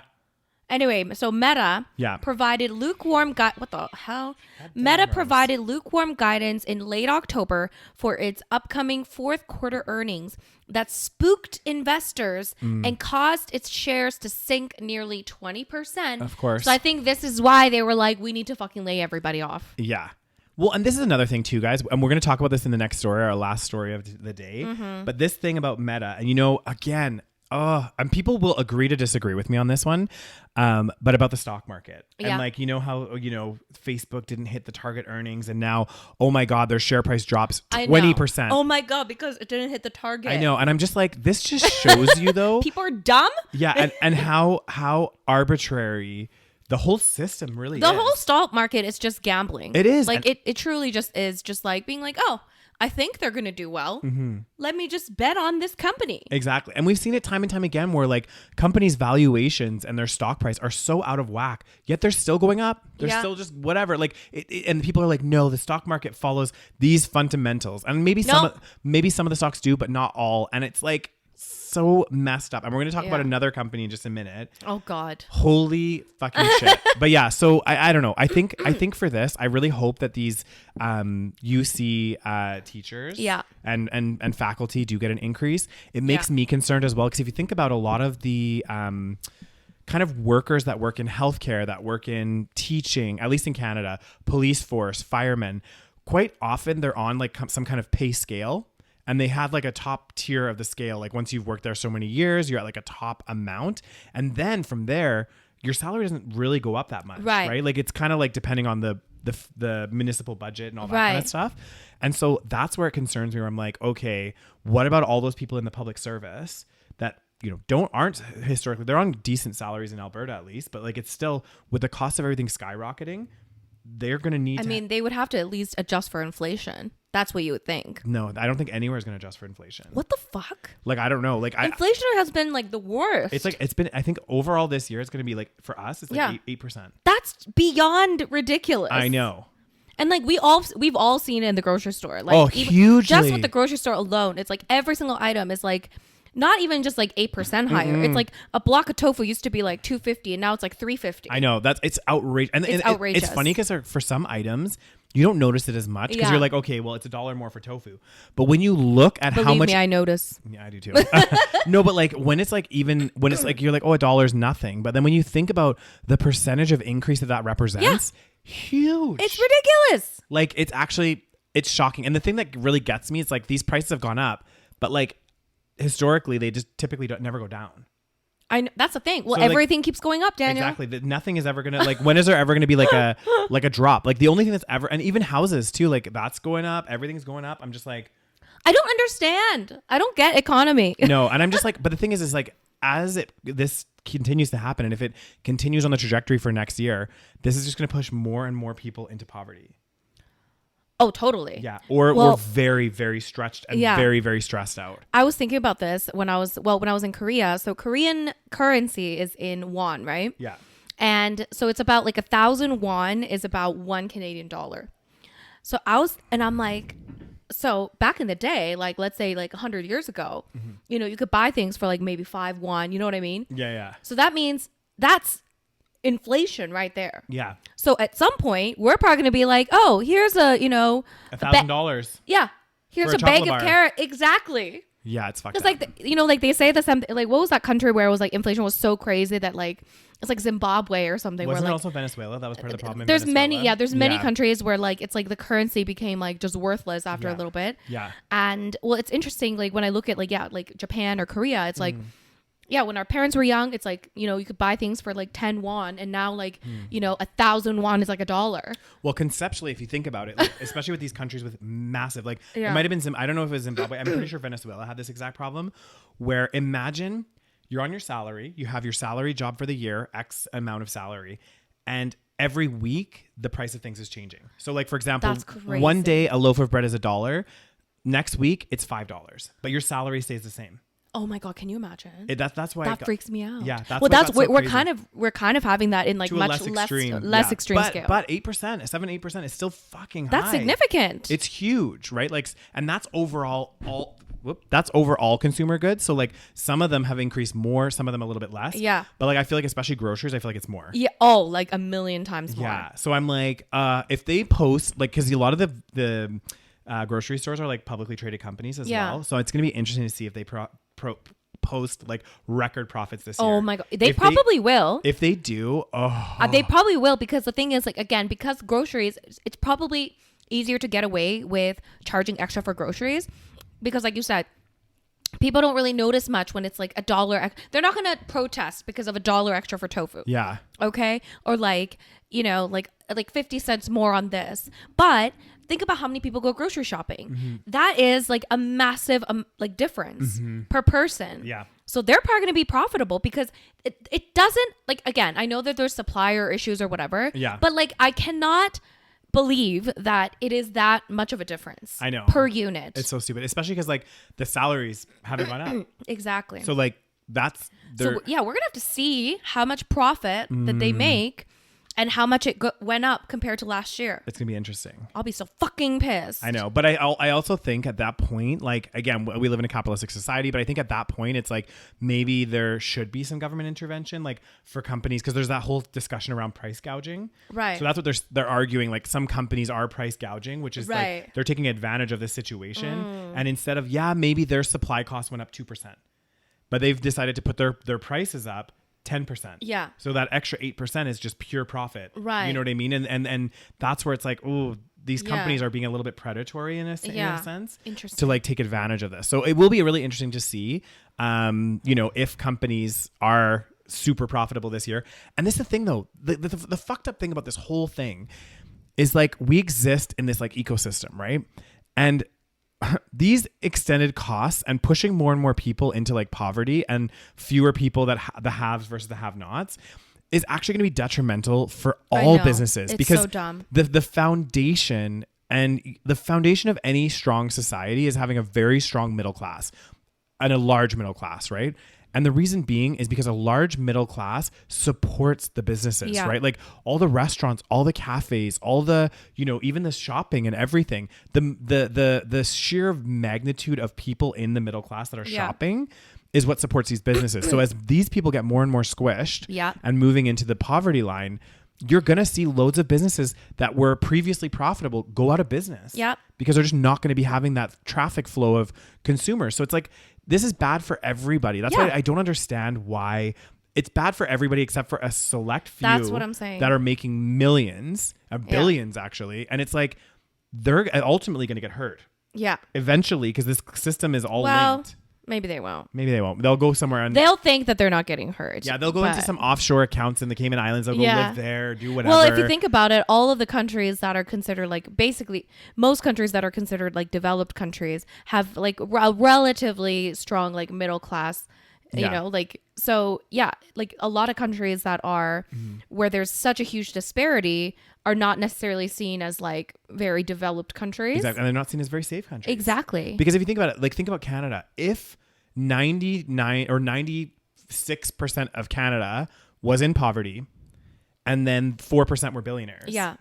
Anyway, so Meta provided lukewarm provided lukewarm guidance in late October for its upcoming fourth quarter earnings that spooked investors and caused its shares to sink nearly 20%. Of course. So I think this is why they were like, we need to fucking lay everybody off. Yeah. Well, and this is another thing too, guys, and we're going to talk about this in the next story, our last story of the day. But this thing about Meta, and again, and people will agree to disagree with me on this one, but about the stock market. And like, how, Facebook didn't hit the target earnings and now, oh my God, their share price drops 20%. Oh my God, because it didn't hit the target. I know. And I'm just like, this just shows you though. People are dumb. Yeah. And how arbitrary the whole system really is. The whole stock market is just gambling. It is. Like it truly just is just like being like, oh, I think they're going to do well. Let me just bet on this company. Exactly. And we've seen it time and time again where like companies' valuations and their stock price are so out of whack, yet they're still going up. They're still just whatever. Like, and people are like, no, the stock market follows these fundamentals. And maybe some of the stocks do, but not all. And it's like so messed up. And we're going to talk about another company in just a minute. Oh God. Holy fucking shit. But yeah, so I don't know. I think for this, I really hope that these UC teachers and faculty do get an increase. It makes me concerned as well, because if you think about a lot of the kind of workers that work in healthcare, that work in teaching, at least in Canada, police force, firemen, quite often they're on like some kind of pay scale. And they have like a top tier of the scale. Like once you've worked there so many years, you're at like a top amount. And then from there, your salary doesn't really go up that much. Right. Like it's kind of like depending on the municipal budget and all that kind of stuff. And so that's where it concerns me, where I'm like, okay, what about all those people in the public service that, aren't historically, they're on decent salaries in Alberta at least, but like it's still, with the cost of everything skyrocketing, they're going to need they would have to at least adjust for inflation. That's what you would think. No, I don't think anywhere is going to adjust for inflation. What the fuck? Like, I don't know. Like, inflation has been like the worst. It's been, I think overall this year, it's going to be like, for us, it's like 8%. That's beyond ridiculous. I know. And like we've all seen it in the grocery store. Like hugely. Just with the grocery store alone, it's like every single item is like not even just like 8% higher. It's like a block of tofu used to be like $2.50 and now it's like $3.50. I know, it's outrageous. And it's outrageous. It's funny because for some items you don't notice it as much because you're like, okay, well, it's $1 more for tofu. But when you look at how much, believe me, I notice. Yeah, I do too. No, but like when it's like you're like, oh, $1 nothing. But then when you think about the percentage of increase that represents, huge. It's ridiculous. Like it's shocking. And the thing that really gets me is like these prices have gone up, but like historically they just typically never go down. I know, that's the thing. Well, so everything keeps going up, Daniel. Exactly. Nothing is ever gonna, like, when is there ever gonna be like a drop? Like the only thing that's ever, and even houses too, like that's going up. Everything's going up. I'm just like, I don't understand. I don't get economy. No, and I'm just like, but the thing is like as this continues to happen, and if it continues on the trajectory for next year, this is just gonna push more and more people into poverty. Oh, totally. Yeah. Or Well, we're very, very stretched and yeah. very, very stressed out. I was thinking about this when I was in Korea. So Korean currency is in won, right? Yeah. And so it's about like 1,000 won is about $1 Canadian. So I'm like, so back in the day, like let's say like 100 years ago, you know, you could buy things for like maybe 5 won. You know what I mean? Yeah. Yeah. So that means that's inflation right there. Yeah. So at some point, we're probably going to be like, oh, here's a, you know, $1,000. yeah, here's For a a bag chocolate of bar. carrot. Exactly. Yeah, it's fucked Because up. like, you know, like they say the same, like what was that country where it was like inflation was so crazy that like, it's like Zimbabwe or something. Wasn't where it like, also Venezuela? That was part of the problem in there's Venezuela. there's many countries where like it's like the currency became like just worthless after a little bit. Yeah. And well, it's interesting, like when I look at like like Japan or Korea, it's like when our parents were young, it's like, you know, you could buy things for like 10 won, and now like you know 1,000 won is like $1. Well, conceptually, if you think about it, like, especially with these countries with massive, like it Yeah. might have been I don't know if it was Zimbabwe. I'm pretty sure Venezuela had this exact problem, where imagine you're on your salary, you have your salary job for the year, X amount of salary, and every week the price of things is changing. So like, for example, That's crazy. one day a loaf of bread is $1. Next week it's $5, but your salary stays the same. Oh my God, can you imagine? That's why That freaks me out. Yeah, that's well, why it got so we're crazy. we're kind of having that in like to a much less extreme, extreme scale. But 8%, 7-8% is still fucking high. That's significant. It's huge, right? Like, and that's overall that's overall consumer goods. So like some of them have increased more, some of them a little bit less. Yeah. But like I feel like especially groceries, I feel like it's more. Yeah. Oh, like 1,000,000 times more. Yeah. So I'm like, if they post like, because a lot of the grocery stores are like publicly traded companies as Yeah. well. So it's gonna be interesting to see if they post like record profits this year. Oh my God, they probably will. If they do, They probably will, because the thing is, like, again, because groceries, it's probably easier to get away with charging extra for groceries, because like you said, people don't really notice much when it's like $1. They're not gonna protest because of $1 extra for tofu. yeah. Okay, or like, you know, like 50 cents more on this. But think about how many people go grocery shopping. That is like a massive like difference per person. Yeah. So they're probably going to be profitable, because it doesn't, like, again, I know that there's supplier issues or whatever. Yeah. But like, I cannot believe that it is that much of a difference. I know. Per unit. It's so stupid, especially because like the salaries haven't gone up. Exactly. So like that's So yeah, we're gonna have to see how much profit that they make and how much it went up compared to last year. it's gonna be interesting. I'll be so fucking pissed. I know, but I also think at that point, like again, we live in a capitalistic society, but I think at that point, it's like maybe there should be some government intervention, like for companies, because there's that whole discussion around price gouging. Right. So that's what they're arguing. Like some companies are price gouging, which is Right. like they're taking advantage of this situation, and instead of maybe their supply costs went up 2%, but they've decided to put their prices up 10%. Yeah. So that extra 8% is just pure profit. Right. You know what I mean? And that's where it's like, oh, these Yeah. companies are being a little bit predatory in a sense. Interesting. To like take advantage of this. So it will be really interesting to see, you know, if companies are super profitable this year. And this is the thing though, the fucked up thing about this whole thing is like we exist in this like ecosystem, right? And these extended costs and pushing more and more people into like poverty and fewer people that the haves versus the have-nots is actually going to be detrimental for all know. businesses. It's because so dumb. the foundation of any strong society is having a very strong middle class and a large middle class, right? And the reason being is because a large middle class supports the businesses, Yeah. right? Like all the restaurants, all the cafes, all the, you know, even the shopping and everything. The sheer magnitude of people in the middle class that are Yeah. shopping is what supports these businesses. So as these people get more and more squished Yeah. and moving into the poverty line, you're going to see loads of businesses that were previously profitable go out of business. Yep. Because they're just not going to be having that traffic flow of consumers. So it's like, this is bad for everybody. That's Yeah. why I don't understand why it's bad for everybody except for a select few. That's what I'm saying. That are making millions, billions actually. And it's like, they're ultimately going to get hurt Yeah. eventually because this system is all Well, linked. maybe they won't. Maybe they won't. They'll go somewhere and They'll think that they're not getting hurt. they'll go into but- some offshore accounts in the Cayman Islands. They'll go Yeah. live there, do whatever. Well, if you think about it, all of the countries that are considered like basically most countries that are considered like developed countries have like a relatively strong like middle class You know, like, so yeah, like a lot of countries that are where there's such a huge disparity are not necessarily seen as like very developed countries. Exactly. And they're not seen as very safe countries. Exactly. Because if you think about it, like think about Canada. If 99 or 96% of Canada was in poverty and then 4% were billionaires. Yeah.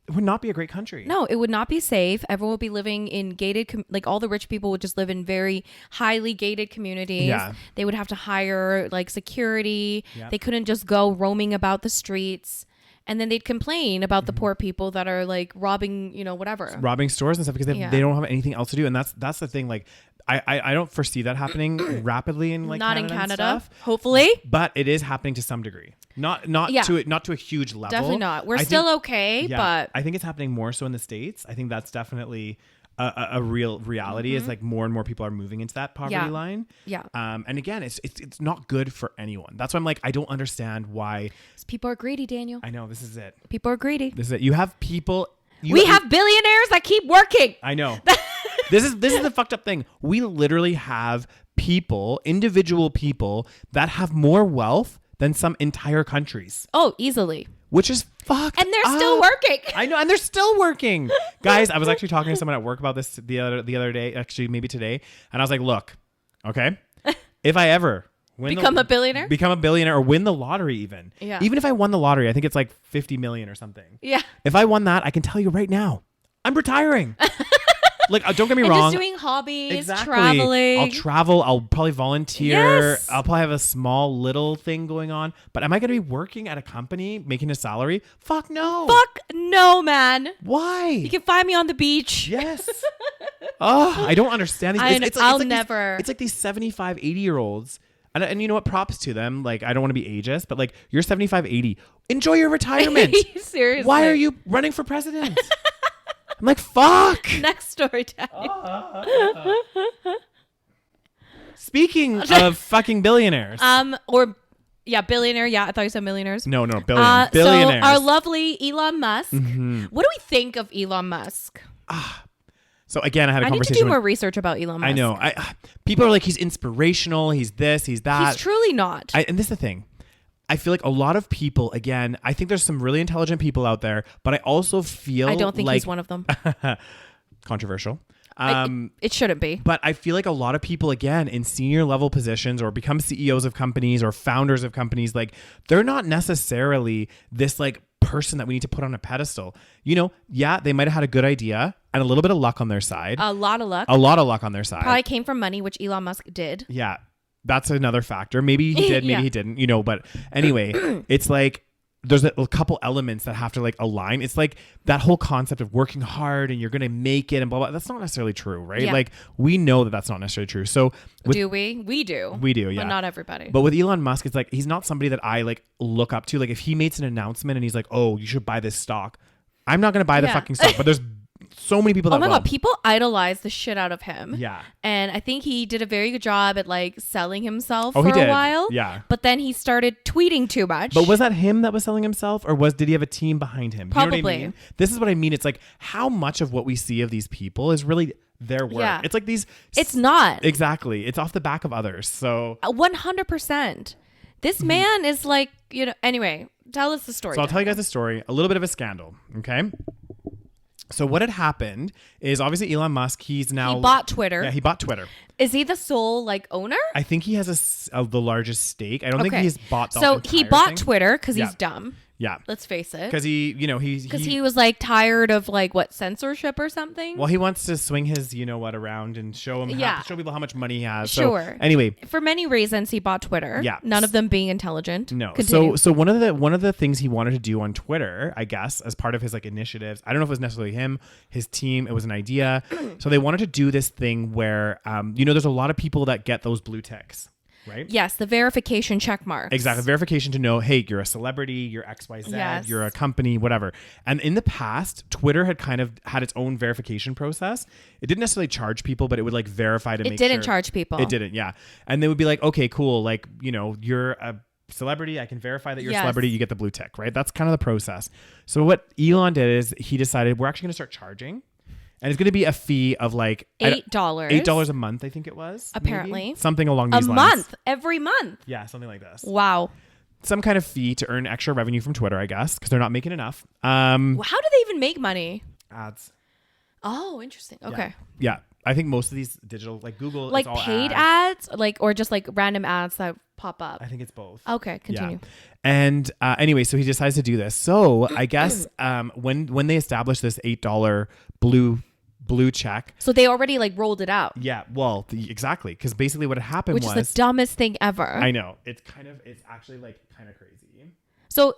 It would not be a great country. No, it would not be safe. Everyone would be living in gated, like all the rich people would just live in very highly gated communities. Yeah. They would have to hire like security. Yeah. They couldn't just go roaming about the streets. And then they'd complain about the poor people that are like robbing, you know, whatever. Robbing stores and stuff because they don't have anything else to do. And that's the thing. Like, I don't foresee that happening rapidly in like not Canada in Canada, and stuff, hopefully. but it is happening to some degree. Not to a huge level. Definitely not. We're I still think, okay, but I think it's happening more so in the States. I think that's definitely a real reality. Is like more and more people are moving into that poverty line. Yeah. And again, it's not good for anyone. That's why I'm like, I don't understand why. People are greedy, Daniel. I know, this is it. People are greedy. This is it. You have people. We have billionaires that keep working. I know. This is the fucked up thing. We literally have individual people that have more wealth than some entire countries. Oh, easily. Which is fucked And they're up. still working. I know, and they're still working. Guys, I was actually talking to someone at work about this the other day, actually maybe today, and I was like, look, okay, if I ever become a billionaire or win the lottery even if I won the lottery, I think it's like 50 million or something. Yeah. If I won that, I can tell you right now, I'm retiring. Like, don't get me wrong. Just doing hobbies, exactly. traveling. I'll travel. I'll probably volunteer. Yes. I'll probably have a small little thing going on. But am I going to be working at a company making a salary? Fuck no. Fuck no, man. Why? You can find me on the beach. Yes. Oh, I don't understand these. I'll never. It's like these 75, 80-year-olds. And you know what? Props to them. Like, I don't want to be ageist, but like, you're 75, 80. Enjoy your retirement. Seriously. Why are you running for president? I'm like, fuck. Next story, Daddy. Speaking of fucking billionaires. Billionaire. Yeah, I thought you said millionaires. No, billionaires. So our lovely Elon Musk. Mm-hmm. What do we think of Elon Musk? So again, I had a I need to conversation do more research about Elon Musk. I know. People are like, he's inspirational. He's this, he's that. He's truly not. And this is the thing. I feel like a lot of people, again, I think there's some really intelligent people out there, but I also feel I don't think like he's one of them. controversial. It shouldn't be. But I feel like a lot of people, again, in senior level positions or become CEOs of companies or founders of companies, like they're not necessarily this like person that we need to put on a pedestal. You know, yeah, they might have had a good idea and a little bit of luck on their side. A lot of luck. A lot of luck on their side. Probably came from money, which Elon Musk did. Yeah. That's another factor. Maybe he did, maybe he didn't, you know, but anyway, it's like there's a couple elements that have to like align. It's like that whole concept of working hard and you're going to make it and blah, blah. That's not necessarily true, right? Yeah. Like we know that that's not necessarily true. So do we? We do. We do, yeah. But not everybody. But with Elon Musk, it's like, he's not somebody that I like look up to. Like if he makes an announcement and he's like, oh, you should buy this stock. I'm not going to buy the fucking stock, but there's so many people that God, people idolize the shit out of him. Yeah. And I think he did a very good job at like selling himself he for did. a while. Yeah. But then he started tweeting too much. But was that him that was selling himself, or did he have a team behind him? Probably. You know what I mean? This is what I mean. It's like how much of what we see of these people is really their work. Yeah. It's like these. It's not. Exactly. It's off the back of others. So 100%. This man is like, you know, anyway, tell us the story. So I'll tell you guys the story. A little bit of a scandal. Okay. So what had happened is obviously Elon Musk, he bought Twitter. Yeah, he bought Twitter. Is he the sole like owner? I think he has the largest stake. I don't think he's bought the So entire he bought thing. Twitter because he's dumb. Yeah. Let's face it. Because he was like tired of like censorship or something. Well, he wants to swing his around and show people how much money he has. Sure. So, anyway, for many reasons he bought Twitter. Yeah. None of them being intelligent. No. Continue. So one of the things he wanted to do on Twitter, I guess, as part of his like initiatives, I don't know if it was necessarily him, his team, it was an idea. So they wanted to do this thing where there's a lot of people that get those blue ticks. Right? Yes, the verification check marks. Exactly. Verification to know, hey, you're a celebrity, you're XYZ, Yes. you're a company, whatever. And in the past, Twitter had kind of had its own verification process. It didn't necessarily charge people, but it would like verify to make sure. It didn't charge people. It didn't, yeah. And they would be like, okay, cool. Like, you're a celebrity. I can verify that you're a celebrity. You get the blue tick, right? That's kind of the process. So what Elon did is he decided we're actually going to start charging. And it's going to be a fee of like $8. $8 a month, I think it was. Apparently. Maybe? Something along these lines. A month. Every month. Yeah, something like this. Wow. Some kind of fee to earn extra revenue from Twitter, I guess, because they're not making enough. How do they even make money? Ads. Oh, interesting. Okay. Yeah. I think most of these digital, like Google, Like it's all paid ads, like, or just like random ads that pop up. I think it's both. Okay, continue. Yeah. And anyway, so he decides to do this. So I guess when they established this $8 blue check. So they already like rolled it out. Yeah, well, exactly, because basically what happened was the dumbest thing ever. I know, it's actually like kind of crazy. So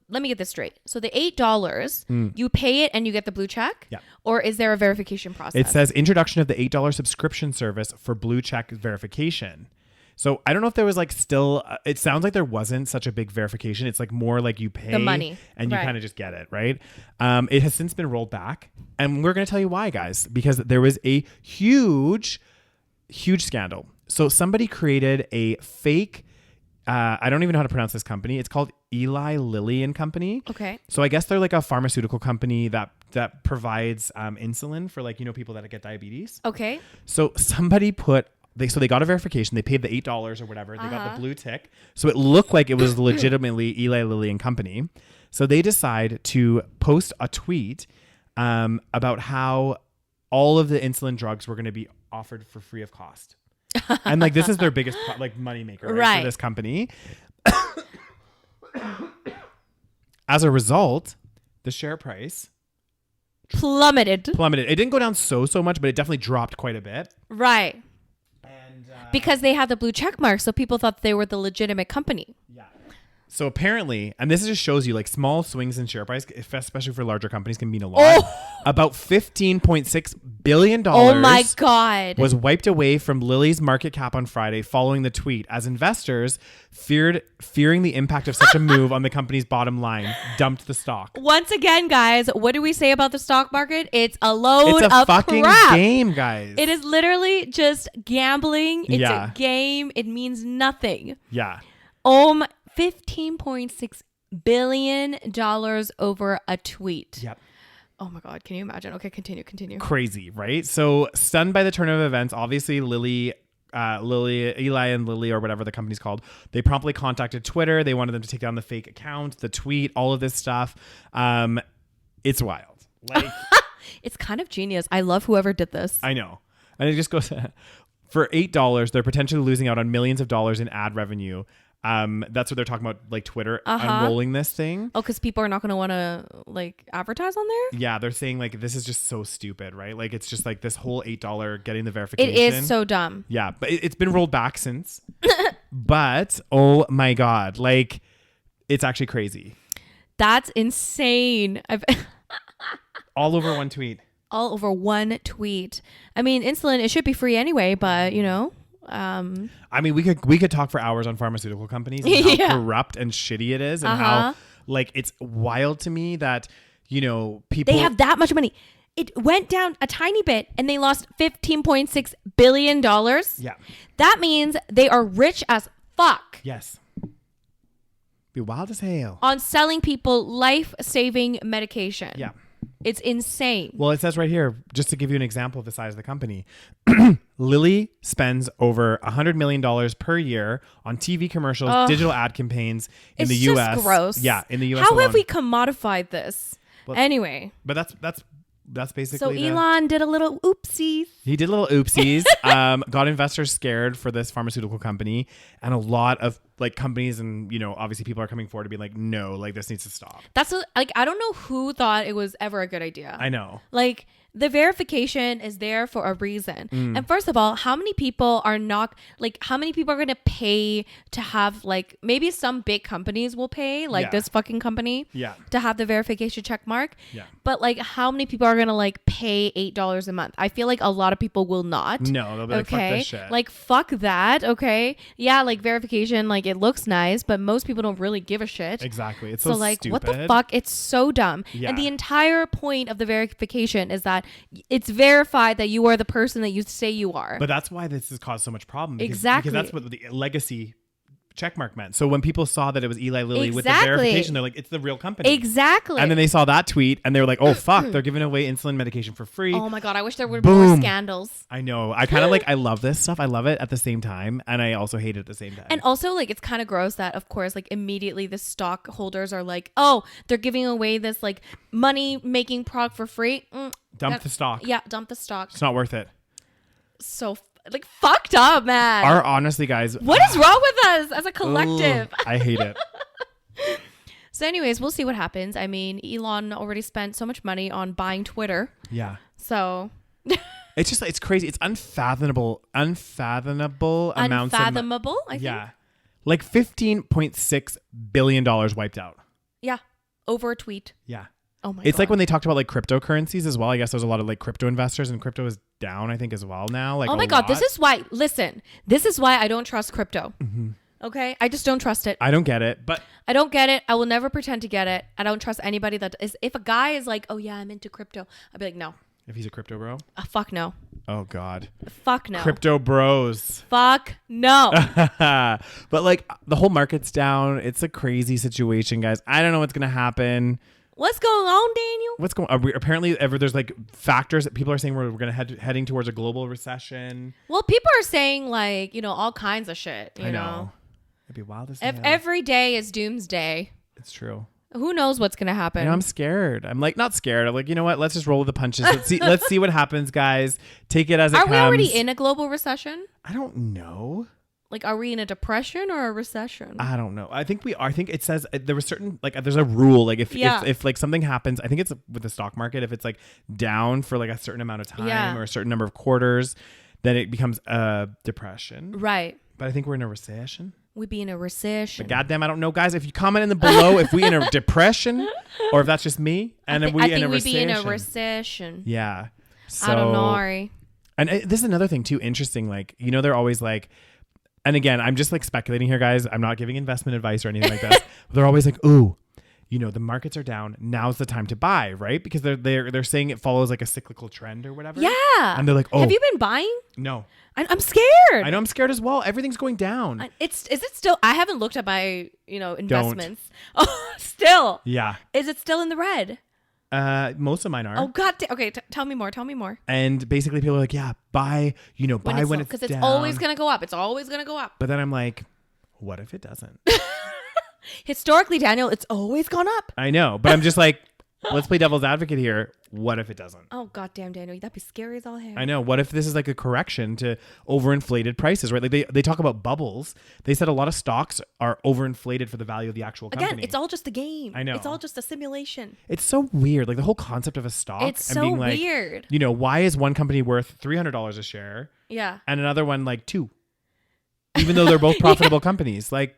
let me get this straight. So the $8, you pay it and you get the blue check. Yeah. Or is there a verification process? It says introduction of the $8 subscription service for blue check verification. So I don't know if there was like still, it sounds like there wasn't such a big verification. It's like more like you pay the money and you kind of just get it, right? It has since been rolled back, and we're going to tell you why, guys, because there was a huge scandal. So somebody created a fake, I don't even know how to pronounce this company. It's called Eli Lilly and Company. Okay. So I guess they're like a pharmaceutical company that provides insulin for like, people that get diabetes. Okay. So somebody they got a verification. They paid the $8 or whatever. They got the blue tick. So it looked like it was legitimately Eli Lilly and Company. So they decide to post a tweet about how all of the insulin drugs were going to be offered for free of cost. And like, this is their biggest money maker, right? For this company. As a result, the share price plummeted. It didn't go down so much, but it definitely dropped quite a bit. Right. Because they had the blue check mark, so people thought they were the legitimate company. Yeah. So apparently, and this just shows you like small swings in share price, especially for larger companies, can mean a lot. About $15.6 billion oh my God. was wiped away from Lilly's market cap on Friday following the tweet, as investors fearing the impact of such a move on the company's bottom line, dumped the stock. Once again, guys, what do we say about the stock market? It's a load of fucking crap. Game, guys. It is literally just gambling. It's a game. It means nothing. Yeah. $15.6 billion over a tweet. Yep. Oh my God. Can you imagine? Okay, continue. Crazy, right? So stunned by the turn of events, obviously Eli and Lilly, or whatever the company's called, they promptly contacted Twitter. They wanted them to take down the fake account, the tweet, all of this stuff. It's wild. Like, it's kind of genius. I love whoever did this. I know. And it just goes, for $8, they're potentially losing out on millions of dollars in ad revenue. That's what they're talking about, like Twitter unrolling this thing. Oh, because people are not going to want to like advertise on there? Yeah, they're saying like this is just so stupid, right? Like it's just like this whole $8 getting the verification. It is so dumb. Yeah, but it's been rolled back since. But oh my God, like it's actually crazy. That's insane. All over one tweet. All over one tweet. I mean, insulin, it should be free anyway, but I mean, we could talk for hours on pharmaceutical companies and how corrupt and shitty it is, and how like it's wild to me that people, they have that much money. It went down a tiny bit and they lost $15.6 billion. Yeah, that means they are rich as fuck. Yes, be wild as hell on selling people life-saving medication. Yeah. It's insane. Well, it says right here, just to give you an example of the size of the company, Lilly spends over $100 million per year on TV commercials, digital ad campaigns in the U.S. It's gross. Yeah, in the U.S. How alone. have we commodified this? Well, anyway. But that's basically. So Elon did a little oopsies. He did little oopsies. Got investors scared for this pharmaceutical company, and a lot of like companies and obviously people are coming forward to be like, no, like this needs to stop. That's I don't know who thought it was ever a good idea. I know. Like the verification is there for a reason. And first of all, how many people are going to pay to have like, maybe some big companies will pay like this fucking company to have the verification check mark. Yeah. But like how many people are going to like pay $8 a month? I feel like a lot of people will not. No, they'll be like, fuck this shit. Like fuck that. Okay. Yeah. Like verification, like it looks nice, but most people don't really give a shit. Exactly. It's so like, stupid. what the fuck? It's so dumb. Yeah. And the entire point of the verification is that it's verified that you are the person that you say you are. But that's why this has caused so much problem. Exactly. Because that's what the legacy checkmark meant. So when people saw that it was Eli Lilly with the Exactly. verification, they're like, it's the real company. Exactly. And then they saw that tweet and they were like, oh, fuck, they're giving away insulin medication for free. Oh my God, I wish there were more Boom. scandals. I know. I kind of like, I love this stuff. I love it at the same time. And I also hate it at the same time. And also, like, it's kind of gross that, of course, like, immediately the stockholders are like, oh, they're giving away this, like, money-making product for free. Dump the stock. Yeah, dump the stock. It's not worth it. So, like, fucked up, man. Honestly, guys. What is wrong with us as a collective? Ugh, I hate it. So anyways, we'll see what happens. I mean, Elon already spent so much money on buying Twitter. Yeah. So It's crazy. It's unfathomable amounts unfathomable, I think. Yeah. Like $15.6 billion wiped out. Yeah. Over a tweet. Yeah. Oh my God. It's like when they talked about like cryptocurrencies as well. I guess there's a lot of like crypto investors and crypto is down, I think, as well now. Like, oh my God. This is why I don't trust crypto. Mm-hmm. Okay. I just don't trust it. I don't get it, but I don't get it. I will never pretend to get it. I don't trust anybody that is. If a guy is like, oh yeah, I'm into crypto, I'll be like, no. if he's a crypto bro. Fuck no. Oh God. Fuck no. Crypto bros. Fuck no. But like the whole market's down. It's a crazy situation, guys. I don't know what's going to happen. What's going on, Daniel? What's going on? Apparently, there's like factors that people are saying we're going to heading towards a global recession. Well, people are saying like, all kinds of shit, you know. It'd be wild as If hell. every day is doomsday, It's true. who knows what's going to happen? I'm scared. I'm like not scared. I'm like, you know what? Let's just roll with the punches. Let's see what happens, guys. Take it as it comes. Are we already in a global recession? I don't know. Like, are we in a depression or a recession? I don't know. I think we are. I think it says there was certain like there's a rule like if like something happens, I think it's with the stock market, if it's like down for like a certain amount of time or a certain number of quarters, then it becomes a depression. Right. But I think we're in a recession. We'd be in a recession. But goddamn, I don't know, guys. If you comment in the below if we in a depression or if that's just me, and then I think we'd be in a recession. Yeah. So, I don't know, Ari. And this is another thing too. Interesting. Like, they're always like, and again, I'm just like speculating here, guys. I'm not giving investment advice or anything like this. But they're always like, ooh, the markets are down. Now's the time to buy, right? Because they're saying it follows like a cyclical trend or whatever. Yeah. And they're like, oh. Have you been buying? No. I'm scared. I know I'm scared as well. Everything's going down. Is it still? I haven't looked at my investments. Oh, still. Yeah. Is it still in the red? Most of mine are. Oh God. Okay. Tell me more. And basically people are like, yeah, buy, buy when it's because down. it's always gonna go up. It's always gonna go up. But then I'm like, what if it doesn't? Historically, Daniel, it's always gone up. I know, but I'm just like, let's play devil's advocate here. What if it doesn't? Oh goddamn, Daniel, that'd be scary as all hell. I know. What if this is like a correction to overinflated prices, right? Like they talk about bubbles. They said a lot of stocks are overinflated for the value of the actual company. Again, it's all just a game. I know. It's all just a simulation. It's so weird. Like the whole concept of a stock. It's and so being like, weird. Why is one company worth $300 a share? Yeah. And another one like $2, even though they're both profitable companies. Like,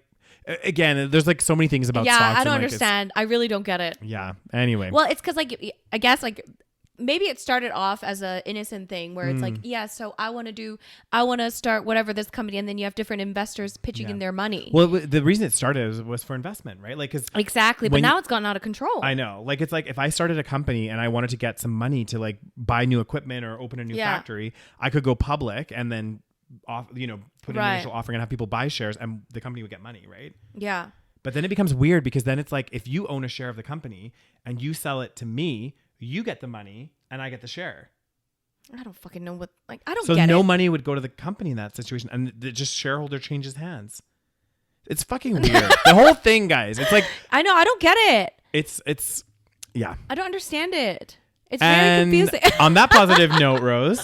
again, there's like so many things about stocks. I don't understand. I really don't get it. Yeah. Anyway. Well, it's because like I guess like maybe it started off as a innocent thing where it's like, yeah, so I want to start whatever this company, and then you have different investors pitching in their money. Well, the reason it started was for investment, right? Like, 'cause exactly, but now it's gotten out of control. I know. Like, it's like if I started a company and I wanted to get some money to like buy new equipment or open a new factory, I could go public and then put an initial offering and have people buy shares, and the company would get money, right? Yeah. But then it becomes weird because then it's like if you own a share of the company and you sell it to me, you get the money and I get the share. I don't fucking know what, like, I don't so get it. So no money would go to the company in that situation, and just shareholder changes hands. It's fucking weird. The whole thing, guys. It's like, I know, I don't get it. It's yeah. I don't understand it. It's very confusing. On that positive note, Rose.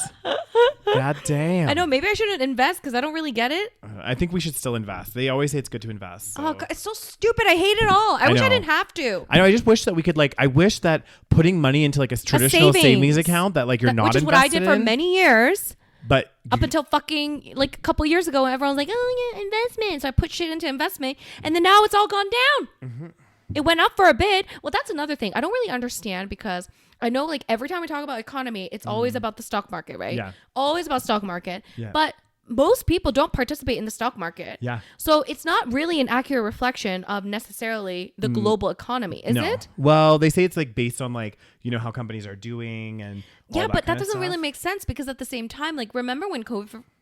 God damn. I know, maybe I shouldn't invest because I don't really get it. I think we should still invest. They always say it's good to invest. So. Oh, God, it's so stupid. I hate it all. I wish I didn't have to. I know. I just wish that we could I wish that putting money into like a traditional savings account that like you're not invested in. Which is what I did for many years. But up until fucking like a couple years ago, everyone was like, oh yeah, investment. So I put shit into investment, and then now it's all gone down. Mm-hmm. It went up for a bit. Well, that's another thing. I don't really understand because I know like every time we talk about economy, it's always about the stock market, right? Yeah. Always about stock market. Yeah. But most people don't participate in the stock market. Yeah. So it's not really an accurate reflection of necessarily the global economy, is it? Well, they say it's like based on like, how companies are doing and all yeah, that but kind that of doesn't really stuff. make sense because at the same time, like remember when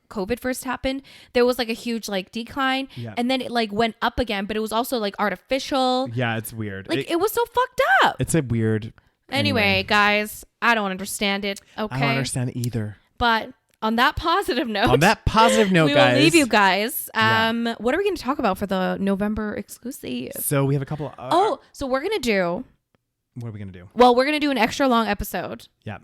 COVID first happened, there was like a huge like decline, and then it like went up again, but it was also like artificial. Yeah, it's weird. Like it was so fucked up. It's a weird. Anyway, guys, I don't understand it. Okay, I don't understand it either. But on that positive note, we guys, will leave you guys. What are we going to talk about for the November exclusive? So we have a couple. Of, so we're gonna do. What are we gonna do? Well, we're gonna do an extra long episode. Yeah,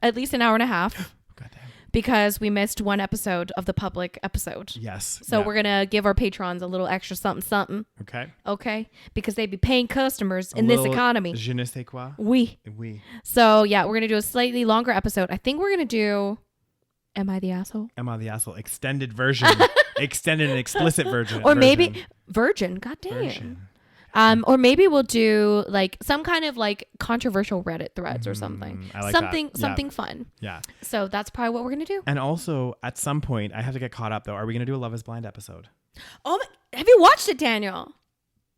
at least an hour and a half. Goddamn. Because we missed one episode of the public episode. Yes. So we're gonna give our patrons a little extra something. Okay. Because they'd be paying customers in this economy. Je ne sais quoi. Oui. So yeah, we're gonna do a slightly longer episode. I think we're gonna do. Am I the asshole? Am I the asshole? Extended version. Extended and explicit version. Or maybe virgin. Goddamn. Or maybe we'll do like some kind of like controversial Reddit threads or something. I like something fun. Yeah. So that's probably what we're gonna do. And also, at some point, I have to get caught up though. Are we gonna do a Love Is Blind episode? Oh, have you watched it, Daniel?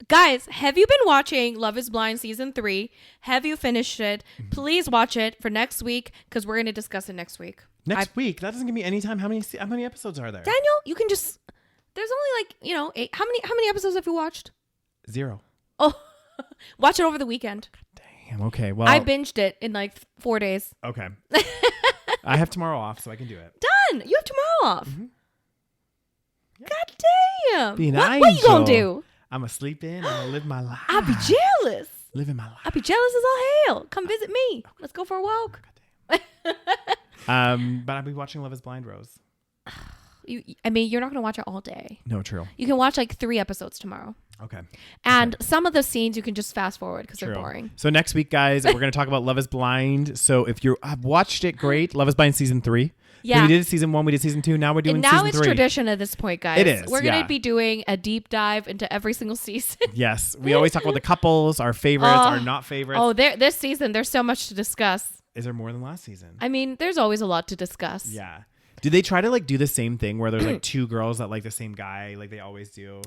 Guys, have you been watching Love Is Blind season 3? Have you finished it? Please watch it for next week because we're gonna discuss it next week. Next week? That doesn't give me any time. How many episodes are there? Daniel, you can just. There's only like 8. How many episodes have you watched? 0. Oh, watch it over the weekend. Damn. Okay. Well, I binged it in like 4 days. Okay. I have tomorrow off, so I can do it. Done. You have tomorrow off. Mm-hmm. Yeah. God damn. Be an what angel. you gonna do? I'm gonna sleep in. I'm gonna live my life. I'll be jealous. Living my life. I'll be jealous as all hell. Come visit me. Let's go for a walk. But I'll be watching Love Is Blind, Rose. You're not gonna watch it all day. No, true. You can watch like 3 episodes tomorrow. Okay. And some of the scenes you can just fast forward because they're boring. So next week, guys, we're going to talk about Love Is Blind. So if you have watched it, great. Love Is Blind season 3. Yeah. We did season 1. We did season 2. Now we're doing season 3. Now it's tradition at this point, guys. It is. We're going to be doing a deep dive into every single season. Yes. We always talk about the couples, our favorites, our not favorites. Oh, this season, there's so much to discuss. Is there more than last season? I mean, there's always a lot to discuss. Yeah. Do they try to like do the same thing where there's like 2 girls that like the same guy like they always do?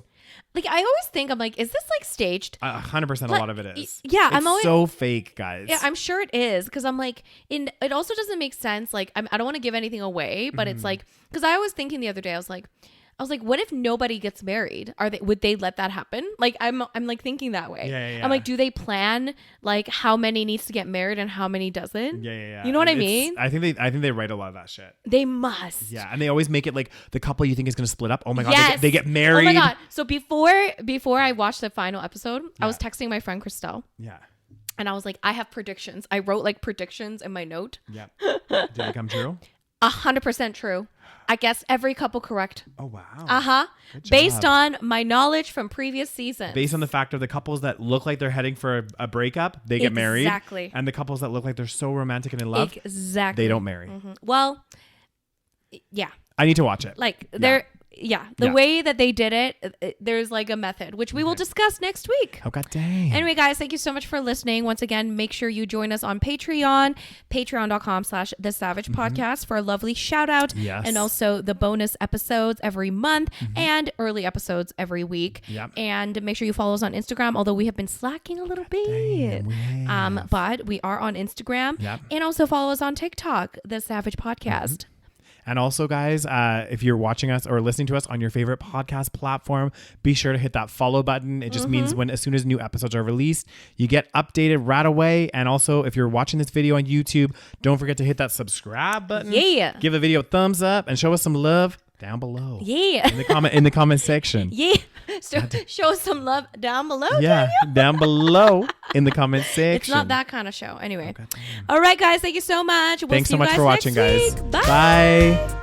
Like I always think I'm like, is this like staged? 100% a lot of it is. Yeah, I'm always so fake, guys. Yeah, I'm sure it is because I'm like, it also doesn't make sense. Like I don't want to give anything away, but it's like because I was thinking the other day, I was like, what if nobody gets married? Would they let that happen? Like I'm like thinking that way. Yeah. I'm like, do they plan like how many needs to get married and how many doesn't? Yeah. You know what I mean? I think they write a lot of that shit. They must. Yeah, and they always make it like the couple you think is going to split up. Oh my god, yes. they get married. Oh my god. So before I watched the final episode, I was texting my friend Christelle. Yeah. And I was like, I have predictions. I wrote like predictions in my note. Yeah. Did they come true? 100% true. I guess every couple correct. Oh wow. Based on my knowledge from previous seasons. Based on the fact of the couples that look like they're heading for a breakup, they get married. Exactly. And the couples that look like they're so romantic and in love, exactly, they don't marry. Well, yeah. I need to watch it. Like the way that they did it, there's like a method, which we will discuss next week. Oh god dang. Anyway, guys, thank you so much for listening. Once again, make sure you join us on Patreon, patreon.com/the SaVeg podcast for a lovely shout out. Yes. And also the bonus episodes every month and early episodes every week. Yep. And make sure you follow us on Instagram, although we have been slacking a little bit. But we are on Instagram. Yep. And also follow us on TikTok, the SaVeg podcast. And also, guys, if you're watching us or listening to us on your favorite podcast platform, be sure to hit that follow button. It just means as soon as new episodes are released, you get updated right away. And also, if you're watching this video on YouTube, don't forget to hit that subscribe button. Yeah. Give the video a thumbs up and show us some love down below. Yeah. In the comment section. Yeah. So show us some love down below. Yeah. Down below in the comment section. It's not that kind of show. Anyway. All right, guys. Thank you so much. Thanks so much for watching, guys. Bye. Bye.